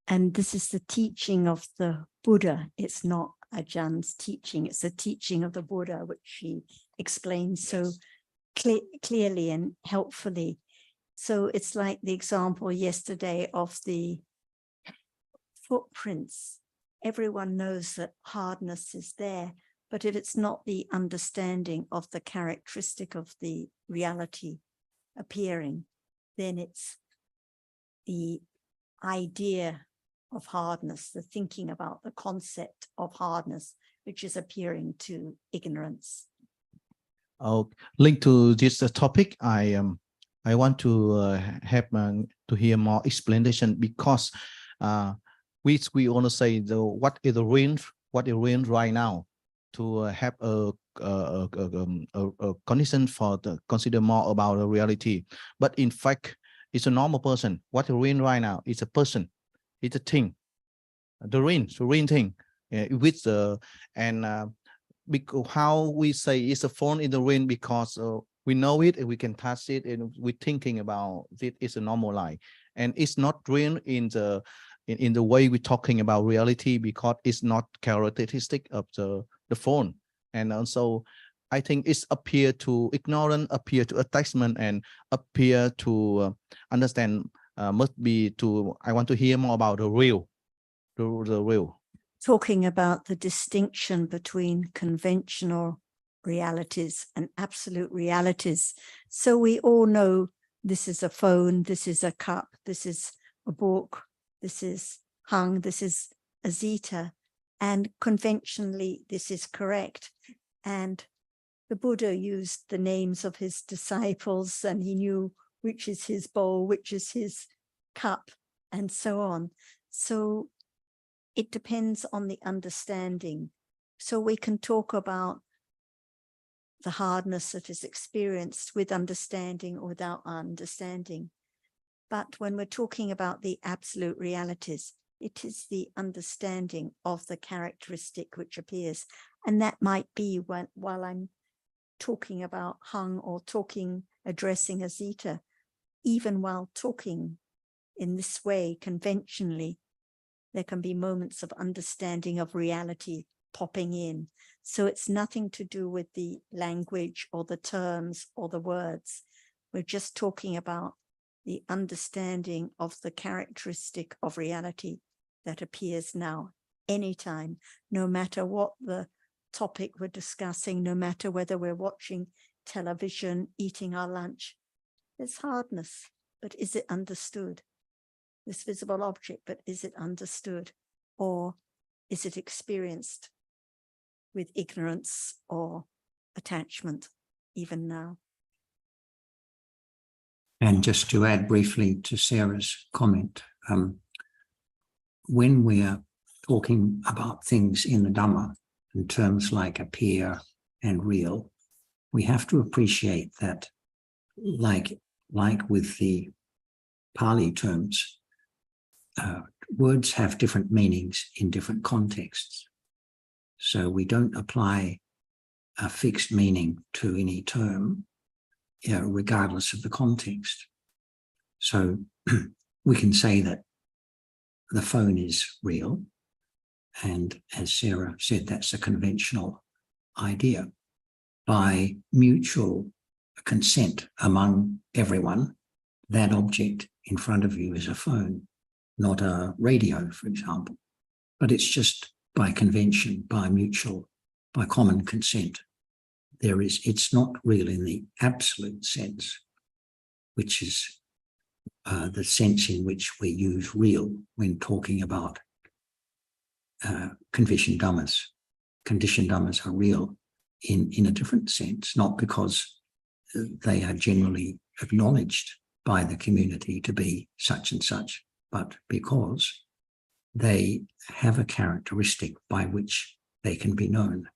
S2: And this is the teaching of the Buddha. It's not Ajahn's teaching. It's the teaching of the Buddha, which he explains so clearly and helpfully. So it's like the example yesterday of the footprints. Everyone knows that hardness is there, but if it's not the understanding of the characteristic of the reality appearing, then it's the idea of hardness, the thinking about the concept of hardness, which is appearing to ignorance.
S9: Linked to this topic, I want to have to hear more explanation, because we want to say what is the range right now to have a condition for the consider more about the reality. But in fact, it's a normal person. What the range right now is a person, it's a thing, the range thing, with the because how we say it's a phone in the rain, because we know it and we can touch it and we're thinking about it is a normal life, and it's not rain in the way we're talking about reality, because it's not characteristic of the phone. And also I think it's appear to ignorant, appear to attachment, and appear to understand must be to, I want to hear more about the real.
S2: Talking about the distinction between conventional realities and absolute realities. So we all know this is a phone, this is a cup, this is a book, this is hung, this is a zeta, and conventionally this is correct. And the Buddha used the names of his disciples, and he knew which is his bowl, which is his cup, and so on. So it depends on the understanding. So we can talk about the hardness that is experienced with understanding or without understanding. But when we're talking about the absolute realities, it is the understanding of the characteristic which appears. And that might be while I'm talking about hung or addressing a zeta, even while talking in this way conventionally, there can be moments of understanding of reality popping in. So it's nothing to do with the language or the terms or the words. We're just talking about the understanding of the characteristic of reality that appears now, anytime, no matter what the topic we're discussing, no matter whether we're watching television, eating our lunch. There's hardness, but is it understood? This visible object, but is it understood, or is it experienced with ignorance or attachment even now?
S6: And just to add briefly to Sarah's comment, when we are talking about things in the Dhamma, in terms like appear and real, we have to appreciate that, like with the Pali terms, words have different meanings in different contexts. So we don't apply a fixed meaning to any term, regardless of the context. So we can say that the phone is real, and as Sarah said, that's a conventional idea. By mutual consent among everyone, that object in front of you is a phone, not a radio, for example. But it's just by convention, by common consent. It's not real in the absolute sense, which is the sense in which we use real when talking about conditioned dhammas. Conditioned dhammas are real in a different sense, not because they are generally acknowledged by the community to be such and such, but because they have a characteristic by which they can be known,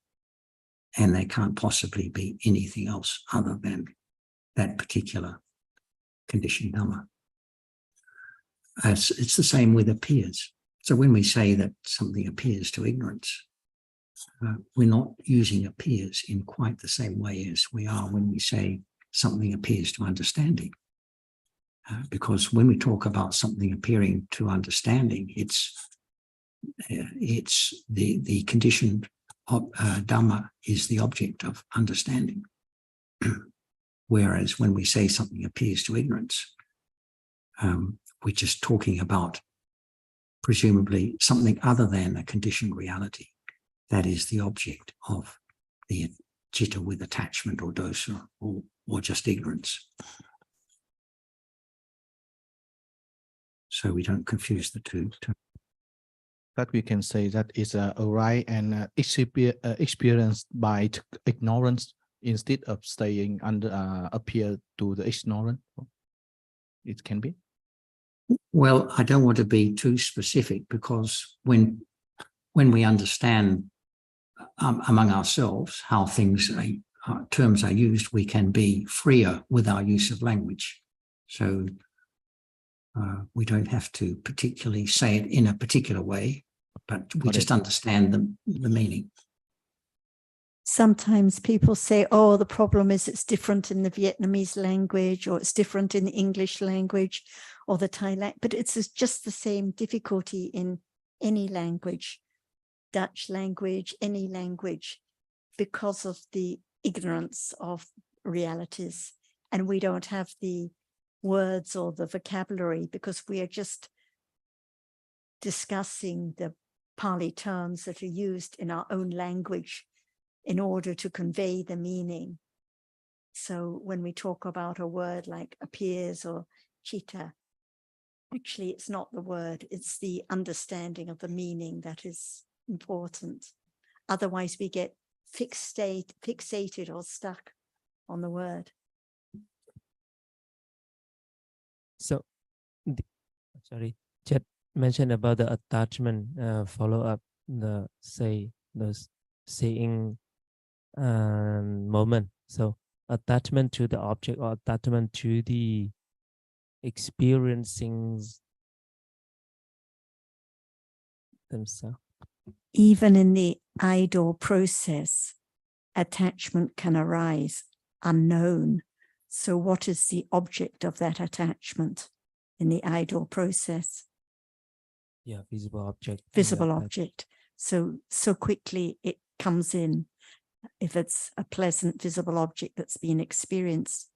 S6: and they can't possibly be anything else other than that particular conditioned Dhamma. It's the same with appears. So when we say that something appears to ignorance, we're not using appears in quite the same way as we are when we say something appears to understanding. Because when we talk about something appearing to understanding, it's the conditioned Dhamma is the object of understanding. Whereas when we say something appears to ignorance, we're just talking about presumably something other than a conditioned reality. That is the object of the citta with attachment or dosa or just ignorance. So we don't confuse the two.
S9: That we can say that is a right and experienced by ignorance instead of staying under appear to the ignorant. It can be.
S6: Well, I don't want to be too specific, because when we understand among ourselves how things terms are used, we can be freer with our use of language. So we don't have to particularly say it in a particular way, but we just understand the meaning.
S2: Sometimes people say, oh, the problem is it's different in the Vietnamese language, or it's different in the English language or the Thai language, but it's just the same difficulty in any language, Dutch language, any language, because of the ignorance of realities. And we don't have the words or the vocabulary because we are just discussing the Pali terms that are used in our own language in order to convey the meaning. So when we talk about a word like appears or citta, actually it's not the word, it's the understanding of the meaning that is important. Otherwise we get fixated or stuck on the word.
S7: So, sorry, Chet mentioned about the attachment, follow up the seeing moment. So attachment to the object or attachment to the experiencing themselves.
S2: Even in the idle process, attachment can arise unknown. So what is the object of that attachment in the idle process?
S7: Yeah, visible object.
S2: Visible object. So quickly it comes in. If it's a pleasant visible object that's been experienced,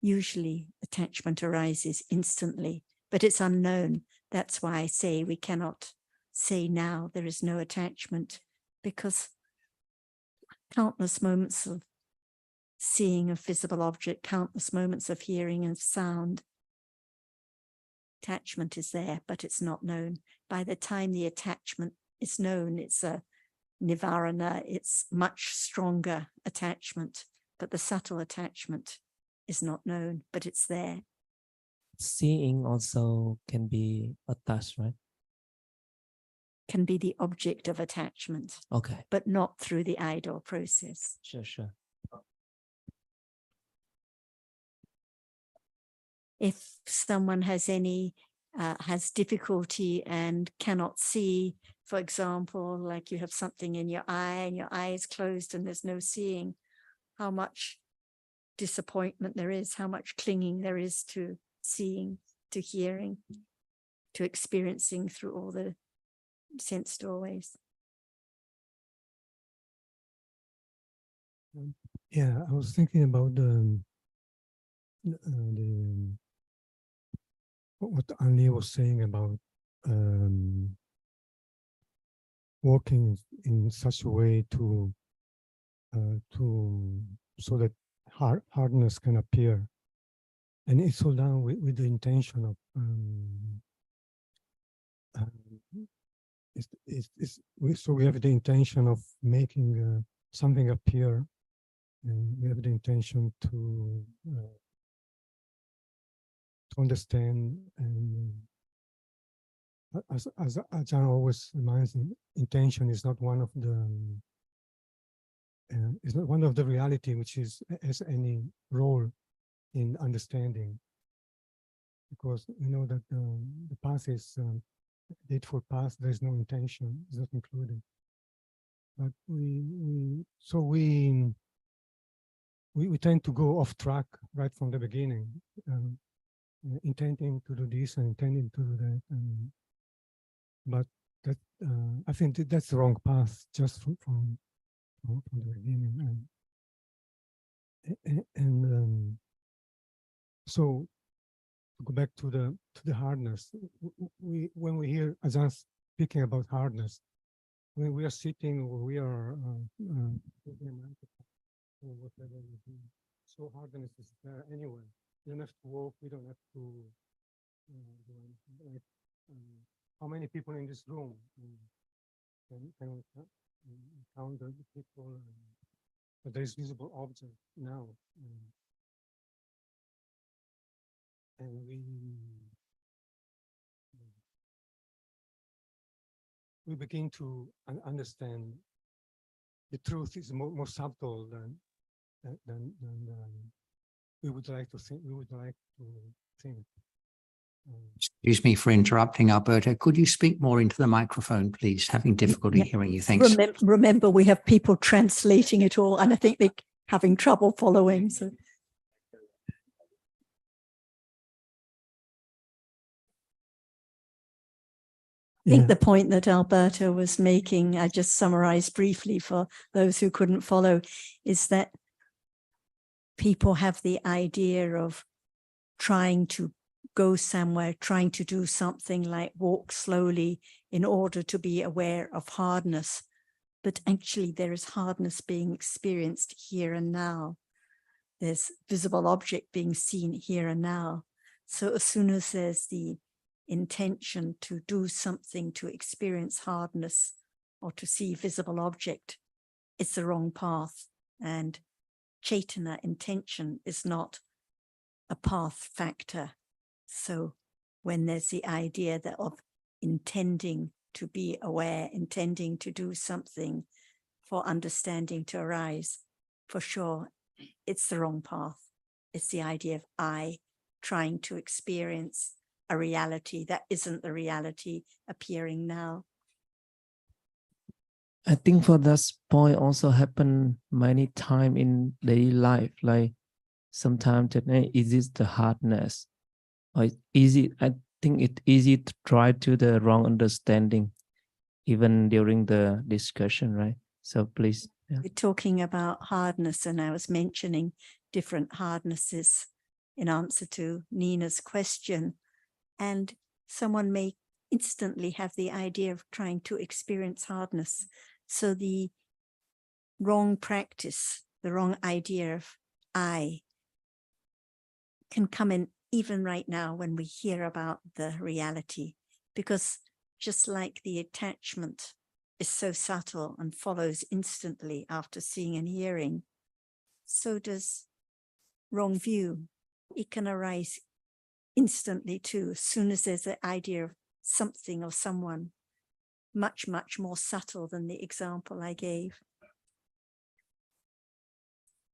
S2: usually attachment arises instantly, but it's unknown. That's why I say we cannot say now there is no attachment, because countless moments of seeing a visible object, countless moments of hearing and sound, attachment is there, but it's not known. By the time the attachment is known, it's a nivarana, it's much stronger attachment, but the subtle attachment is not known, but it's there.
S7: Seeing also can be attached, right?
S2: Can be the object of attachment,
S7: Okay.
S2: but not through the idle process.
S7: Sure.
S2: If someone has has difficulty and cannot see, for example, like you have something in your eye and your eye is closed and there's no seeing, how much disappointment there is, how much clinging there is to seeing, to hearing, to experiencing through all the sense doorways.
S10: Yeah, I was thinking about what Anli was saying about working in such a way to so that hardness can appear, and it's all done with the intention of so we have the intention of making something appear, and we have the intention to understand. And as Ajahn always reminds me, intention is not one of the is not one of the reality which has any role in understanding, because we know that the path is eightfold path. There is no intention; is not included. But we tend to go off track right from the beginning, intending to do this and intending to do that, but that I think that's the wrong path just from the beginning. And so to go back to the hardness, when we hear Ajahn speaking about hardness, when we are sitting or we are or whatever we do, so hardness is there anyway. We don't have to walk. We don't have to do anything. Like, how many people in this room can we count the people? But there is visible object now, and we begin to understand the truth is more subtle than we would like to think. We would like to think.
S6: Excuse me for interrupting, Alberto. Could you speak more into the microphone, please? Having difficulty hearing you. Thanks.
S2: Remember, we have people translating it all, and I think they're having trouble following. So. I think the point that Alberto was making, I just summarized briefly for those who couldn't follow, is that people have the idea of trying to go somewhere, trying to do something like walk slowly in order to be aware of hardness. But actually there is hardness being experienced here and now. There's visible object being seen here and now. So as soon as there's the intention to do something to experience hardness or to see visible object, it's the wrong path. And Chaitana, intention, is not a path factor. So when there's the idea that of intending to be aware, intending to do something for understanding to arise, for sure, it's the wrong path. It's the idea of I trying to experience a reality that isn't the reality appearing now.
S7: I think for that point also happen many times in daily life, like sometimes is it the hardness or it's easy. I think it's easy to try to the wrong understanding even during the discussion, right? So please. Yeah.
S2: We're talking about hardness, and I was mentioning different hardnesses in answer to Nina's question. And someone may instantly have the idea of trying to experience hardness. So the wrong practice, the wrong idea of I can come in even right now when we hear about the reality, because just like the attachment is so subtle and follows instantly after seeing and hearing, so does wrong view. It can arise instantly too, as soon as there's the idea of something or someone, much, much more subtle than the example I gave.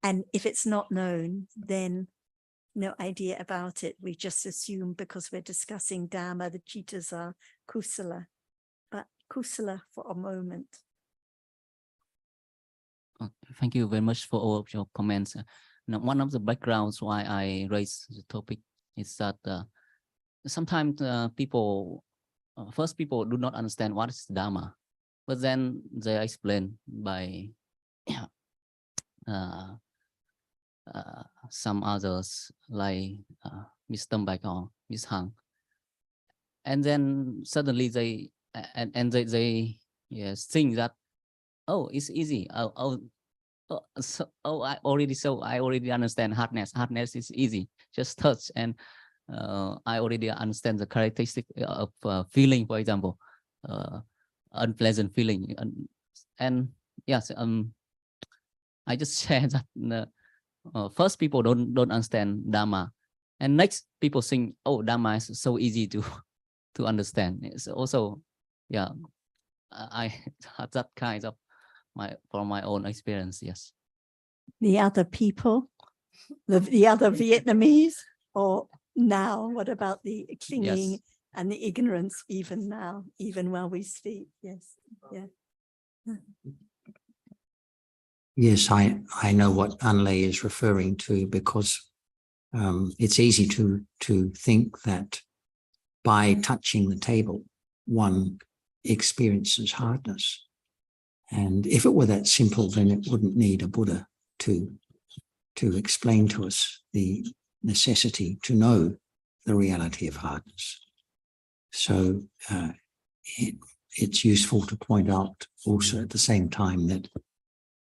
S2: And if it's not known, then no idea about it. We just assume because we're discussing Dhamma, the chittas are kusala, but kusala for a moment.
S8: Thank you very much for all of your comments. Now, one of the backgrounds why I raised the topic is that sometimes people do not understand what is Dhamma, but then they explain by some others like Ms. Tambak or Ms. Hang, and then suddenly they think that, oh, it's easy. I already understand hardness. Hardness is easy, just touch, and I already understand the characteristic of feeling, for example, unpleasant feeling, and yes, I just share that first people don't understand Dhamma, And next, people think, oh, Dhamma is so easy to to understand. It's also, yeah, I have that kind of from my own experience. Yes.
S2: The other people, the other Vietnamese, or now, what about the clinging
S8: Yes.
S2: and the ignorance even now, even while we speak? Yes. Yeah.
S6: Yes, I know what Anle is referring to, because it's easy to think that by touching the table, one experiences hardness. And if it were that simple, then it wouldn't need a Buddha to explain to us the necessity to know the reality of hardness. So it's useful to point out also at the same time that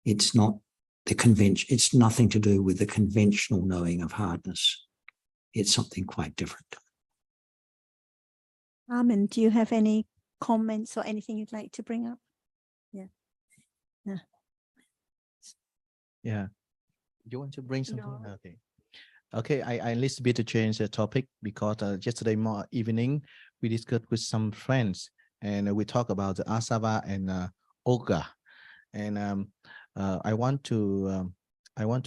S6: it's not the convention, it's nothing to do with the conventional knowing of hardness. It's something quite different.
S2: Armin, do you have any comments or anything you'd like to bring up? Yeah. Yeah.
S9: Yeah. You want to bring something?
S2: No.
S9: Okay. Okay, I little bit to change the topic, because yesterday evening we discussed with some friends, and we talk about the asava and oga, and I want to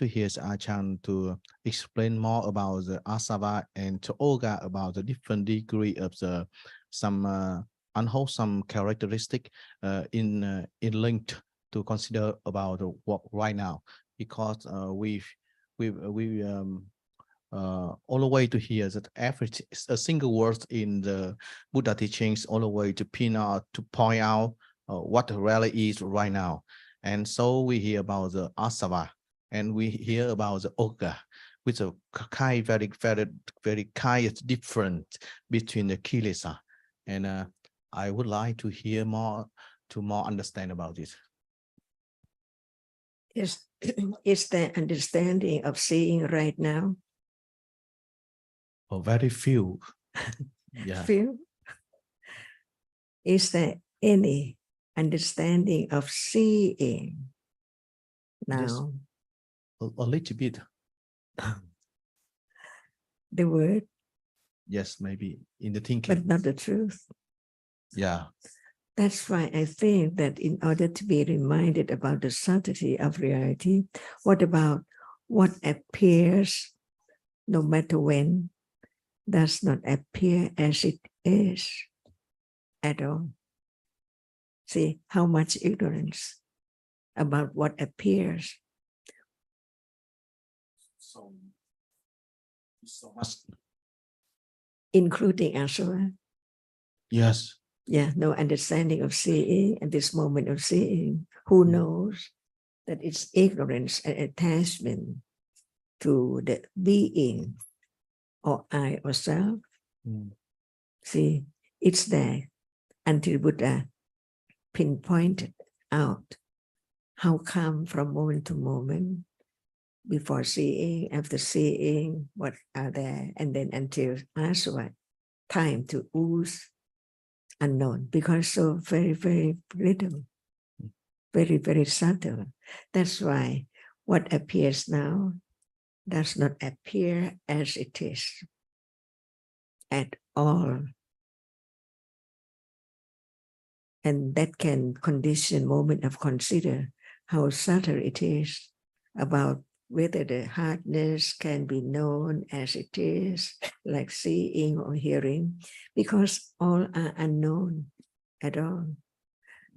S9: hear Achan to explain more about the asava and to oga, about the different degree of the some unwholesome characteristic in linked to consider about the work right now, because we all the way to hear that every a single word in the Buddha teachings, all the way to pin out, to point out what really is right now. And so we hear about the asava, and we hear about the oga, which a kind, very kind different between the kilesa. And I would like to hear more, to more understand about this.
S4: Is the understanding of seeing right now?
S9: Oh, very few. Yeah.
S4: Few? Is there any understanding of seeing now?
S9: Yes. A little bit.
S4: The word,
S9: Yes, maybe in the thinking.
S4: but not the truth.
S9: Yeah.
S4: That's why I think that in order to be reminded about the subtlety of reality, what about what appears, no matter when, does not appear as it is at all? See how much ignorance about what appears.
S9: So much.
S4: Including asura.
S9: Yes.
S4: Yeah, no understanding of seeing at this moment of seeing. Who knows that it's ignorance and attachment to the being or I or self? See, it's there until Buddha pinpointed out how come from moment to moment, before seeing, after seeing, what are there, and then until asura, time to ooze, unknown, because so very, very little, very, very subtle. That's why what appears now does not appear as it is at all. And that can condition moment of consider how subtle it is, about whether the hardness can be known as it is, like seeing or hearing, because all are unknown at all.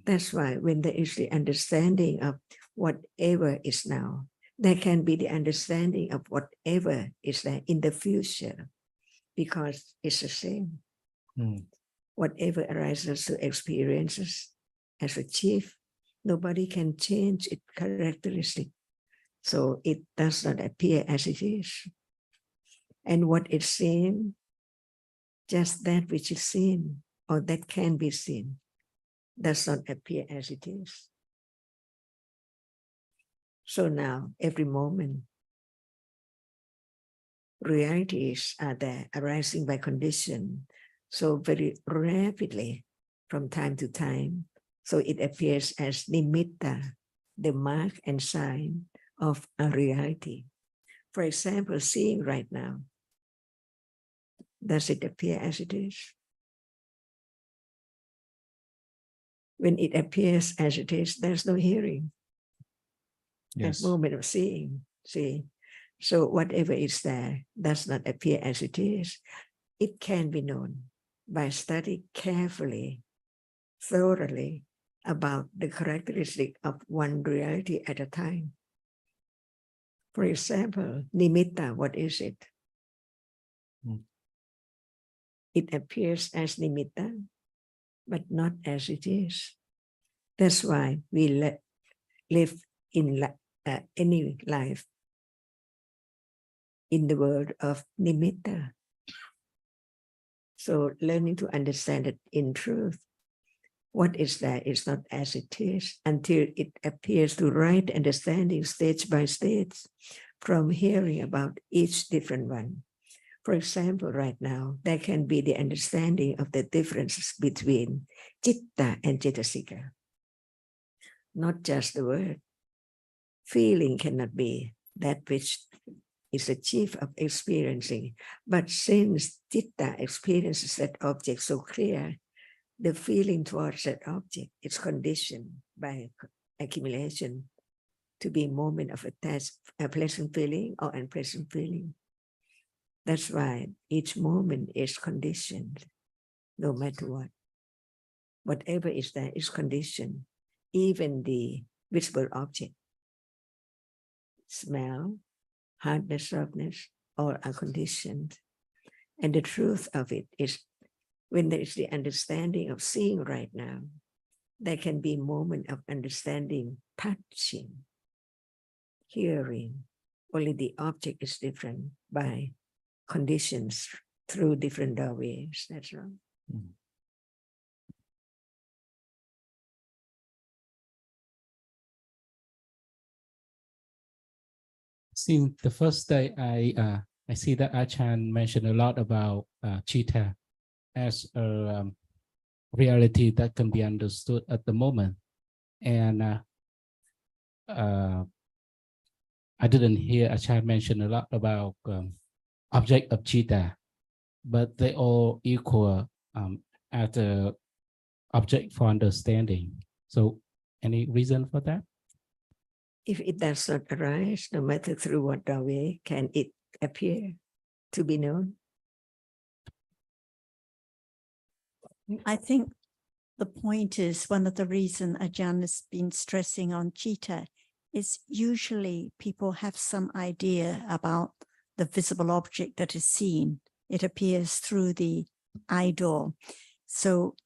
S4: That's why when there is the understanding of whatever is now, there can be the understanding of whatever is there in the future, because it's the same. Whatever arises to experiences as a chief, nobody can change its characteristic. So it does not appear as it is. And what is seen, just that which is seen or that can be seen, does not appear as it is. So now, every moment, realities are there arising by condition, so very rapidly from time to time. So it appears as nimitta, the mark and sign of a reality. For example, seeing right now, Does it appear as it is? When it appears as it is, there's no hearing.
S9: Yes.
S4: That moment of seeing. See, so whatever is there does not appear as it is. It can be known by studying carefully, thoroughly about the characteristic of one reality at a time. For example, nimitta, what is it? It appears as nimitta, but not as it is. That's why we live in any life in the world of nimitta. So learning to understand it in truth, what is there is not as it is until it appears to right understanding stage by stage from hearing about each different one. For example, right now, there can be the understanding of the differences between citta and cetasika. Not just the word. Feeling cannot be that which is the chief of experiencing. But since citta experiences that object so clear, the feeling towards that object is conditioned by accumulation to be a moment of a pleasant feeling or unpleasant feeling. That's why each moment is conditioned, no matter what. Whatever is there is conditioned. Even the visible object, smell, hardness, softness, all are conditioned. And the truth of it is, when there is the understanding of seeing right now, there can be a moment of understanding, touching, hearing. Only the object is different by conditions through different doorways. That's right.
S9: Mm.
S11: Since the first day, I see that Achan mentioned a lot about chitta as a reality that can be understood at the moment, and I didn't hear Achan mention a lot about object of chitta, but they all equal as the object for understanding. So, any reason for that?
S4: If it does not arise, no matter through what doorway, can it appear to be known?
S2: I think the point is, one of the reasons Ajahn has been stressing on citta is usually people have some idea about the visible object that is seen. It appears through the eye door. So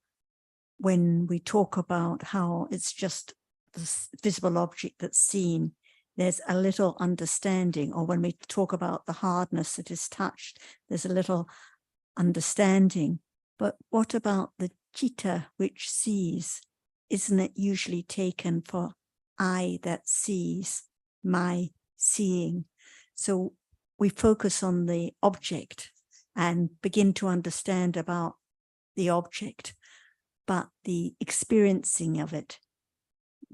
S2: when we talk about how it's just the visible object that's seen, there's a little understanding. Or when we talk about the hardness that is touched, there's a little understanding. But what about the citta which sees? Isn't it usually taken for I that sees, my seeing? So we focus on the object and begin to understand about the object, but the experiencing of it,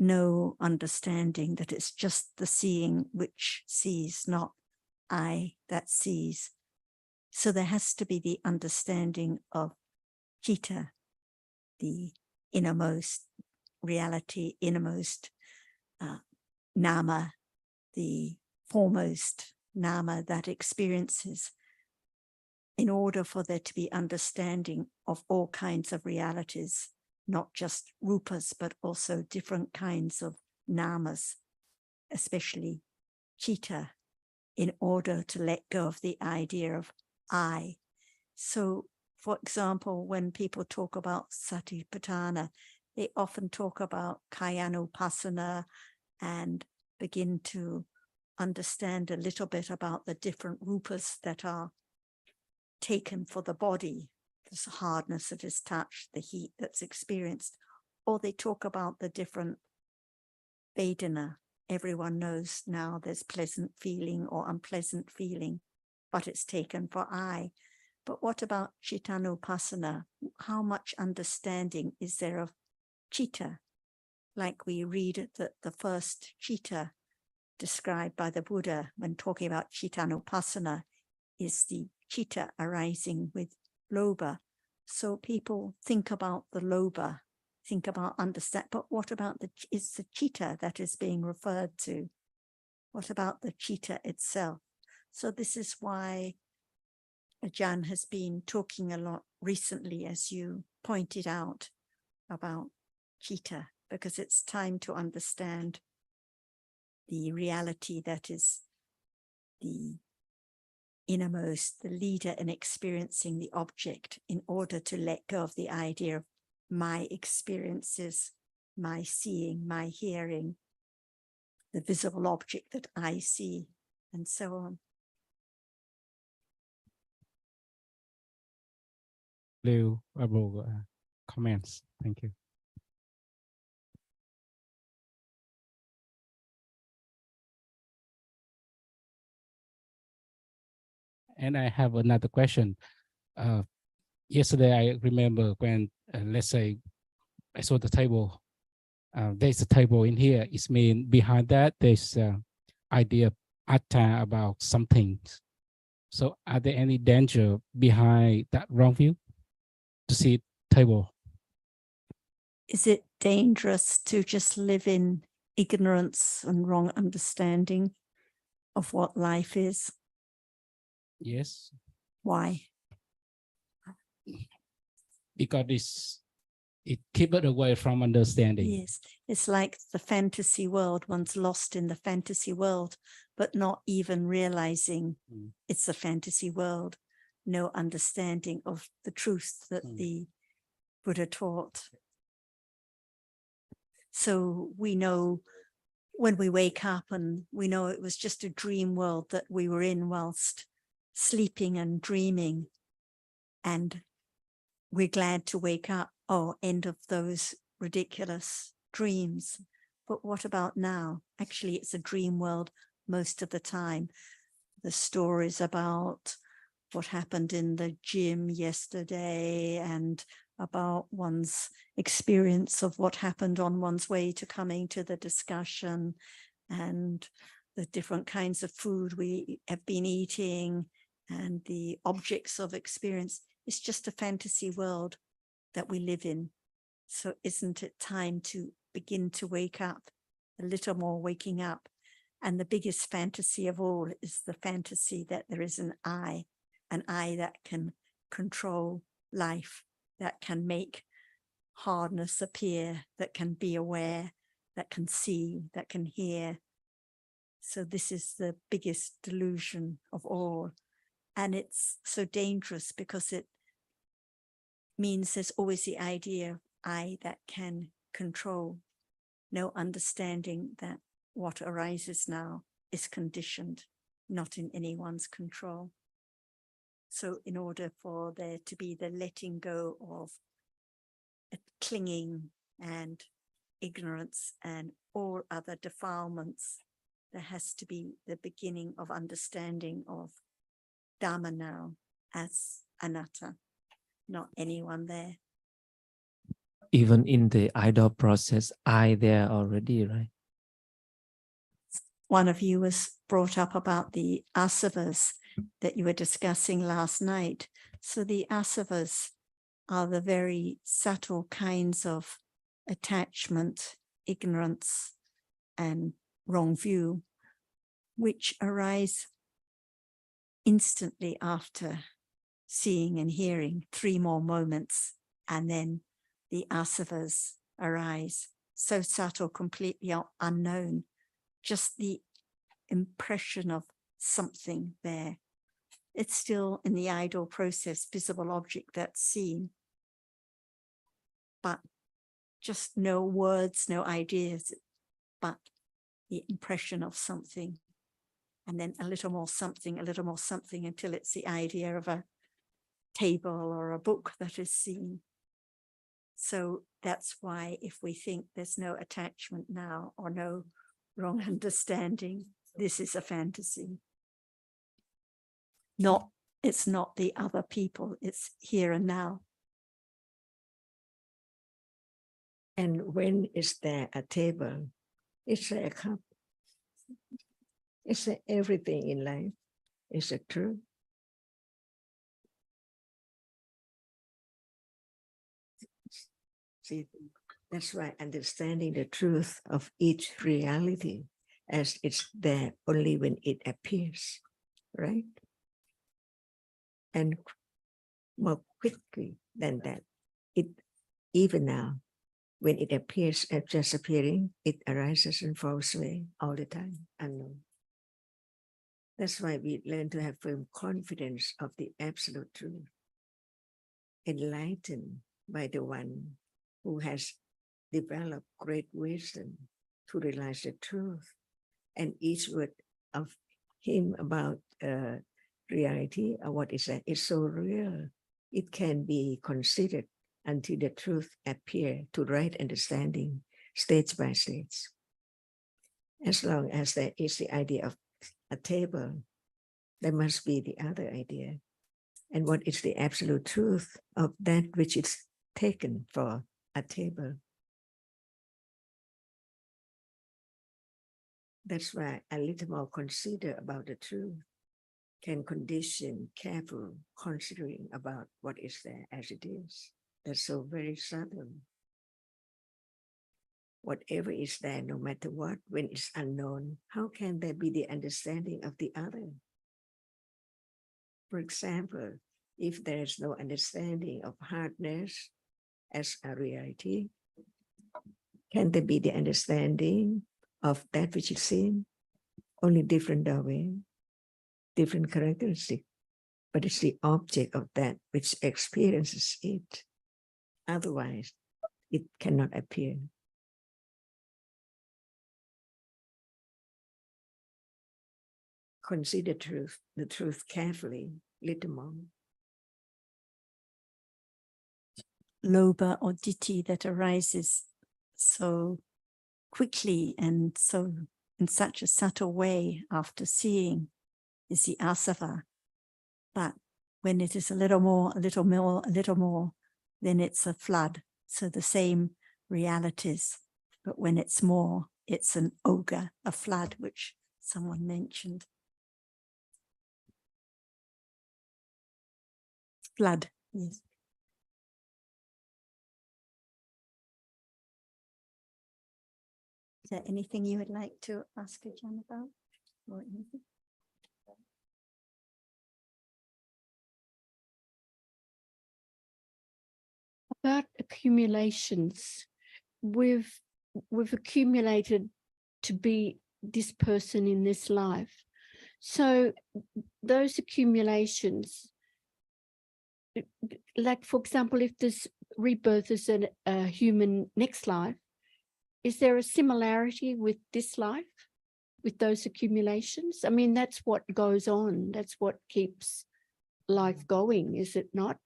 S2: no understanding that it's just the seeing which sees, not I that sees. So there has to be the understanding of citta, the innermost reality, innermost nama, the foremost nama that experiences, in order for there to be understanding of all kinds of realities, not just rupas, but also different kinds of namas, especially citta, in order to let go of the idea of I. So, for example, when people talk about satipatthana, they often talk about kayanupassana and begin to understand a little bit about the different rupas that are taken for the body, the hardness that is touched, the heat that's experienced, or they talk about the different Vedana. Everyone knows now there's pleasant feeling or unpleasant feeling, but it's taken for I. But what about Cittanupassana? How much understanding is there of citta? Like we read that the first citta described by the Buddha when talking about Cittanupassana is the chitta arising with lobha. So people think about the lobha, think about understand, but what about it's the chitta that is being referred to? What about the chitta itself? So this is why Ajahn has been talking a lot recently, as you pointed out, about chitta, because it's time to understand the reality that is the innermost, the leader in experiencing the object, in order to let go of the idea of my experiences, my seeing, my hearing, the visible object that I see, and so on.
S11: Valuable comments. Thank you. And I have another question. Yesterday, I remember when, let's say, I saw the table. There's a table in here. It means behind that, there's idea of atta about something. So are there any danger behind that wrong view to see table?
S2: Is it dangerous to just live in ignorance and wrong understanding of what life is?
S11: Yes.
S2: Why?
S11: Because it keeps it away from understanding.
S2: Yes, it's like the fantasy world. One's lost in the fantasy world, but not even realizing it's a fantasy world. No understanding of the truth that the Buddha taught. So we know when we wake up, and we know it was just a dream world that we were in whilst sleeping and dreaming, and we're glad to wake up. Oh, end of those ridiculous dreams. But what about now? Actually, it's a dream world most of the time. The stories about what happened in the gym yesterday, and about one's experience of what happened on one's way to coming to the discussion, and the different kinds of food we have been eating, and the objects of experience. It's just a fantasy world that we live in. So isn't it time to begin to wake up, a little more waking up? And the biggest fantasy of all is the fantasy that there is an I that can control life, that can make hardness appear, that can be aware, that can see, that can hear. So this is the biggest delusion of all. And it's so dangerous because it means there's always the idea of I that can control, no understanding that what arises now is conditioned, not in anyone's control. So in order for there to be the letting go of clinging and ignorance and all other defilements, there has to be the beginning of understanding of Dhamma now as anatta, not anyone there.
S7: Even in the idol process, I there already, right?
S2: One of you was brought up about the asavas that you were discussing last night. So the asavas are the very subtle kinds of attachment, ignorance, and wrong view, which arise instantly after seeing and hearing, 3 more moments, and then the asavas arise. So subtle, completely unknown, just the impression of something there. It's still in the idol process, visible object that's seen, but just no words, no ideas, but the impression of something. And then a little more something, until it's the idea of a table or a book that is seen. So that's why if we think there's no attachment now or no wrong understanding, this is a fantasy. It's not the other people, it's here and now.
S4: And when is there a table? Is there a cup? Is there everything in life? Is it true? See, that's why understanding the truth of each reality as it's there only when it appears, right? And more quickly than that, even now, when it appears as just appearing, it arises and falls away all the time, unknown. That's why we learn to have firm confidence of the absolute truth, enlightened by the one who has developed great wisdom to realize the truth. And each word of him about reality, or what is that, is so real. It can be considered until the truth appear to right understanding, stage by stage. As long as there is the idea of a table, there must be the other idea. And what is the absolute truth of that which is taken for a table? That's why a little more consider about the truth can condition careful considering about what is there as it is. That's so very subtle. Whatever is there, no matter what, when it's unknown, how can there be the understanding of the other? For example, if there is no understanding of hardness as a reality, can there be the understanding of that which is seen? Only different domain, different characteristic, but it's the object of that which experiences it. Otherwise, it cannot appear. Consider the truth carefully, little more.
S2: Lobha or ditthi that arises so quickly and so in such a subtle way after seeing is the asava. But when it is a little more, then it's a flood. So the same realities, but when it's more, it's an ogre, a flood, which someone mentioned. Flood, yes. Is there anything you would like to ask Ajahn about? Or anything?
S12: About accumulations, we've accumulated to be this person in this life. So those accumulations, like for example, if this rebirth is a human next life, is there a similarity with this life, with those accumulations? I mean, that's what goes on. That's what keeps life going, is it not?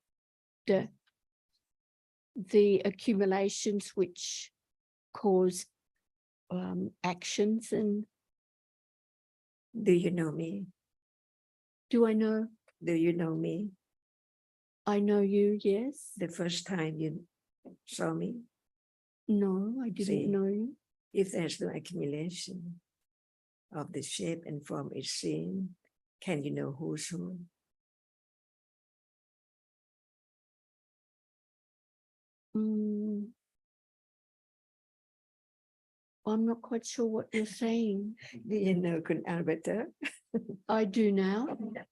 S12: The accumulations which cause actions. And
S4: do you know me?
S12: Do I know?
S4: Do you know me?
S12: I know you, yes.
S4: The first time you saw me?
S12: No, I didn't know you.
S4: If there's no accumulation of the shape and form is seen, can you know who's who?
S12: I'm not quite sure what you're saying.
S4: Do you know Kun Alberta?
S12: I do now.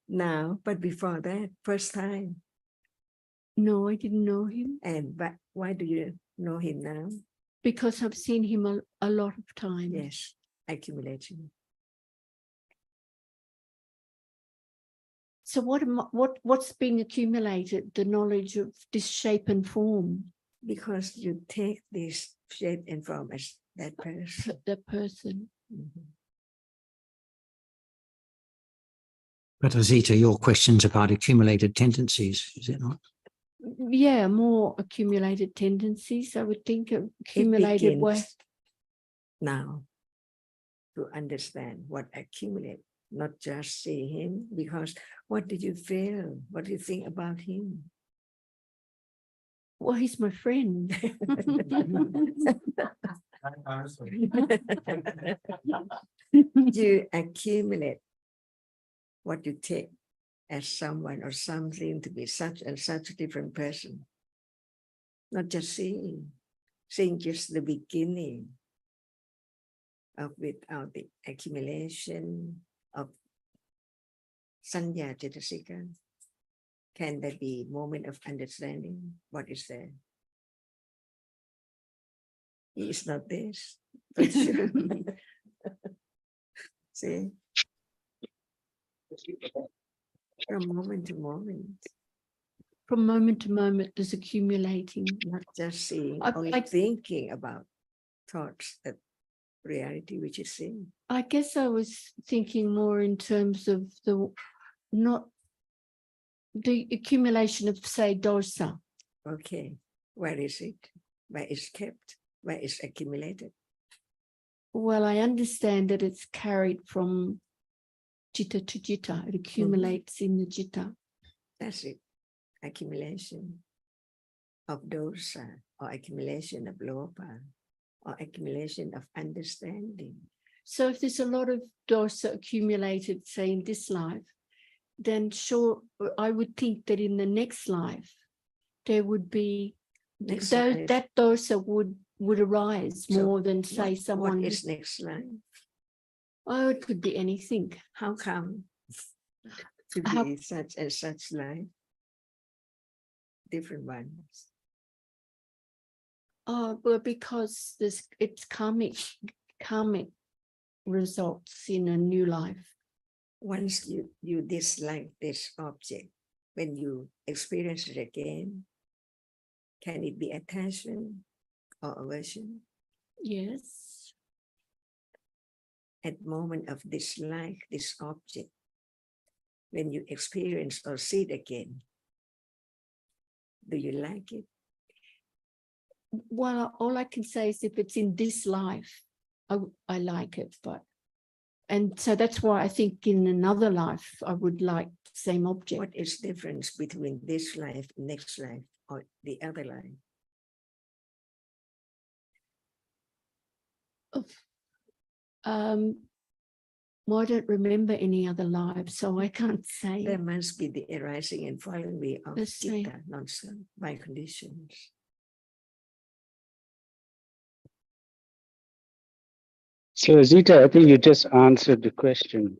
S4: Now, but before that, first time.
S12: No, I didn't know him.
S4: And but why do you know him now?
S12: Because I've seen him a lot of times.
S4: Yes, accumulation.
S12: So what's being accumulated? The knowledge of this shape and form.
S4: Because you take this shape and form as that person.
S12: That person.
S4: Mm-hmm.
S6: But Azita, your question's about accumulated tendencies, is it not?
S12: Yeah, more accumulated tendencies. I would think accumulated way.
S4: Now, to understand what accumulate, not just see him, because what did you feel? What do you think about him?
S12: Well, he's my friend.
S4: You accumulate what you take as someone or something to be such and such a different person. Not just seeing, seeing just the beginning of without the accumulation of sanya cetasika? Can there be moment of understanding what is there? It's not this, but sure. See, from moment to moment,
S12: From moment to moment, there's accumulating.
S4: not just seeing,
S12: I-
S4: only
S12: I-
S4: thinking about thoughts that reality which is seen.
S12: I guess I was thinking more in terms of not the accumulation of, say, dosa.
S4: Okay, where is it? Where is kept? Where is accumulated?
S12: Well, I understand that it's carried from citta to citta. It accumulates in the citta.
S4: That's it. Accumulation of dosa, or accumulation of lopa, or accumulation of understanding.
S12: So if there's a lot of dosa accumulated, say, in this life, then sure, I would think that in the next life, there would be
S4: Next
S12: those,
S4: life.
S12: that dosa would arise
S4: So
S12: more than, say, someone.
S4: What is next life?
S12: Oh, it could be anything.
S4: How come to
S12: How-
S4: be such and such life? Different ones.
S12: Oh, well, because it's karmic results in a new life.
S4: Once you dislike this object, when you experience it again, can it be attachment or aversion?
S12: Yes.
S4: At moment of dislike this object, when you experience or see it again, do you like it?
S12: Well, all I can say is if it's in this life, I like it, and so that's why I think in another life I would like the same object.
S4: What is difference between this life, next life, or the other life?
S12: Well, I don't remember any other lives, so I can't say.
S4: There must be the arising and falling away of
S12: Let's see.
S4: citta, non-self, by conditions.
S11: So, Zita, I think you just answered the question.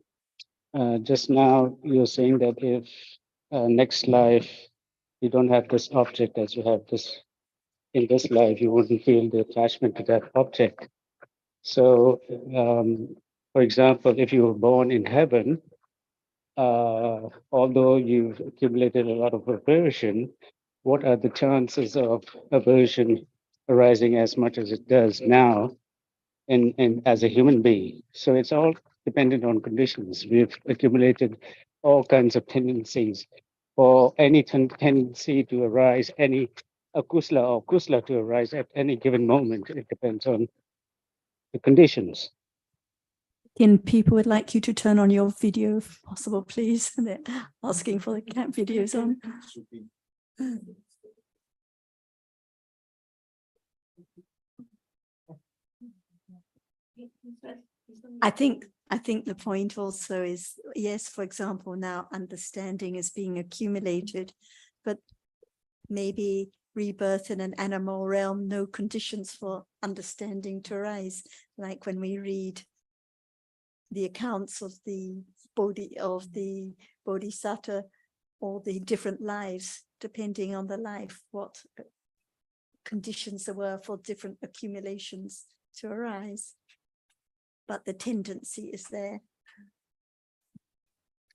S11: Just now, you're saying that if next life you don't have this object as you have this in this life, you wouldn't feel the attachment to that object. So, for example, if you were born in heaven, although you've accumulated a lot of aversion, what are the chances of aversion arising as much as it does now in as a human being? So it's all dependent on conditions. We've accumulated all kinds of tendencies. For any tendency to arise, any akusla or kusla to arise at any given moment, it depends on the conditions.
S2: Again, people would like you to turn on your video if possible, please. They're asking for the cat videos on. I think the point also is, yes, for example, now understanding is being accumulated, but maybe rebirth in an animal realm, no conditions for understanding to arise. Like when we read the accounts of the bodhisattva, or the different lives, depending on the life, what conditions there were for different accumulations to arise. But the tendency is there.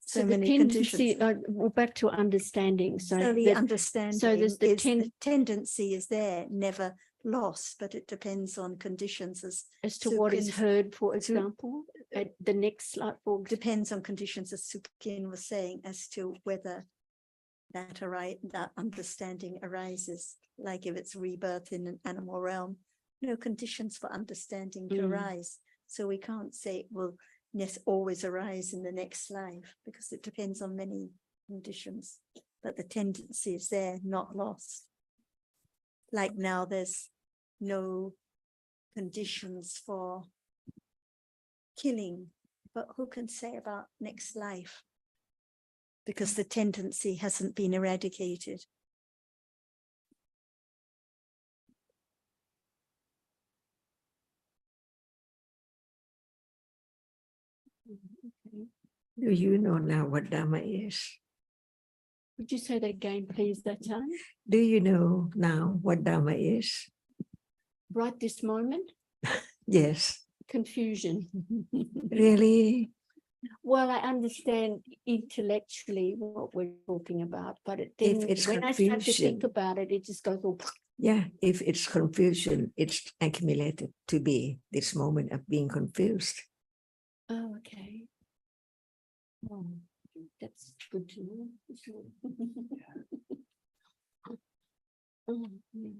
S2: So
S12: the
S2: many
S12: tendency,
S2: conditions.
S12: well, back to understanding. So
S2: So the
S12: that-
S2: understanding
S12: so there's the
S2: the tendency is there, never lost, but it depends on conditions
S12: as to what is
S2: Sukin's-
S12: heard, for example, at the next slide.
S2: depends on conditions, as Sukin was saying, as to whether that understanding arises. Like if it's rebirth in an animal realm, no conditions for understanding to arise. So we can't say it will always arise in the next life, because it depends on many conditions. But the tendency is there, not lost. Like now, there's no conditions for killing, but who can say about next life? Because the tendency hasn't been eradicated.
S4: Do you know now what Dhamma is?
S12: Would you say that again, please, Ajahn?
S4: Do you know now what Dhamma is?
S12: Right this moment?
S4: Yes.
S12: Confusion.
S4: Really?
S12: Well, I understand intellectually what we're talking about, but then
S4: it's
S12: when I start to think
S4: confusion.
S12: about it, it just goes all.
S4: Yeah, if it's confusion, it's accumulated to be this moment of being confused.
S12: Oh, okay. Oh, that's good to know. Oh, yeah.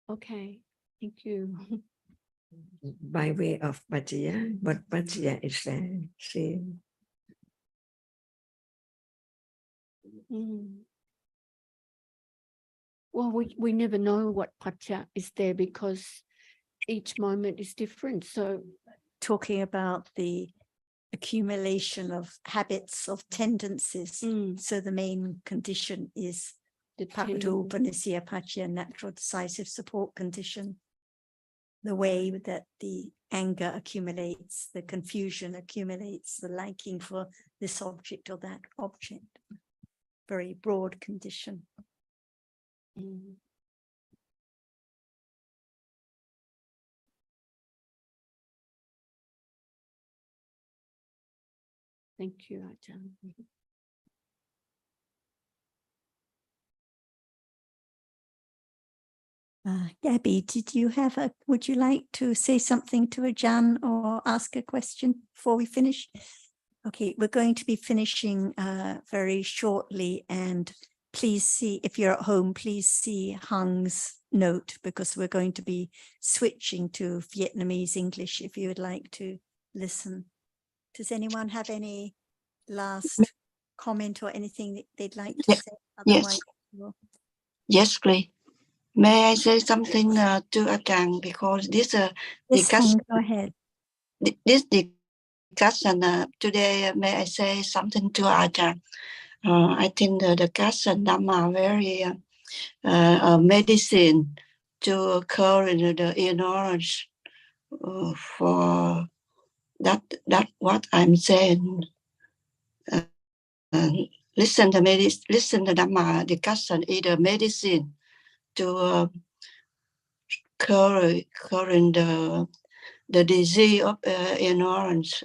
S12: Okay, thank you.
S4: By way of Paccaya, but Paccaya is same.
S12: Well, we never know what pacha is there because each moment is different. So
S2: Talking about the accumulation of habits, of tendencies. So the main condition is the Pakudu Upanisia Pacha, natural decisive support condition. The way that the anger accumulates, the confusion accumulates, the liking for this object or that object. Very broad condition.
S12: Thank you, Ajahn.
S2: Gabby, would you like to say something to Ajahn or ask a question before we finish? Okay, we're going to be finishing very shortly, and please see, if you're at home, please see Hang's note, because we're going to be switching to Vietnamese English if you would like to listen. Does anyone have any last comment or anything that they'd like to say? Otherwise,
S13: Yes, please. May I say something to Ajahn, because this discussion,
S2: go ahead.
S13: This discussion today, may I say something to Ajahn? I think the discussion Dhamma very medicine to cure the ignorance for that what I'm saying. Listen to Dhamma discussion is the medicine to curing the disease of ignorance.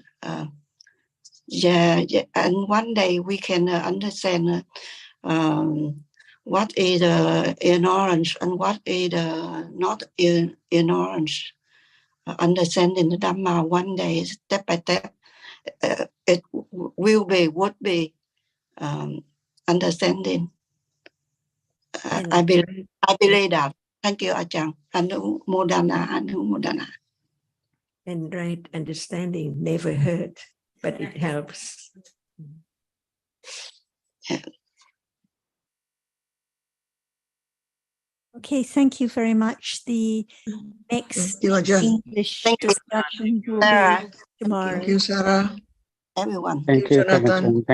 S13: Yeah, and one day we can understand what is ignorance and what is not ignorance. Understanding the Dhamma one day, step by step, it would be understanding. I believe that. Thank you, Ajahn. Anumodana.
S4: And right understanding never hurt, but it helps.
S2: Okay, thank you very much. The next English discussion will be tomorrow.
S1: Thank you, Sarah.
S13: Everyone.
S1: Thank you, Jonathan.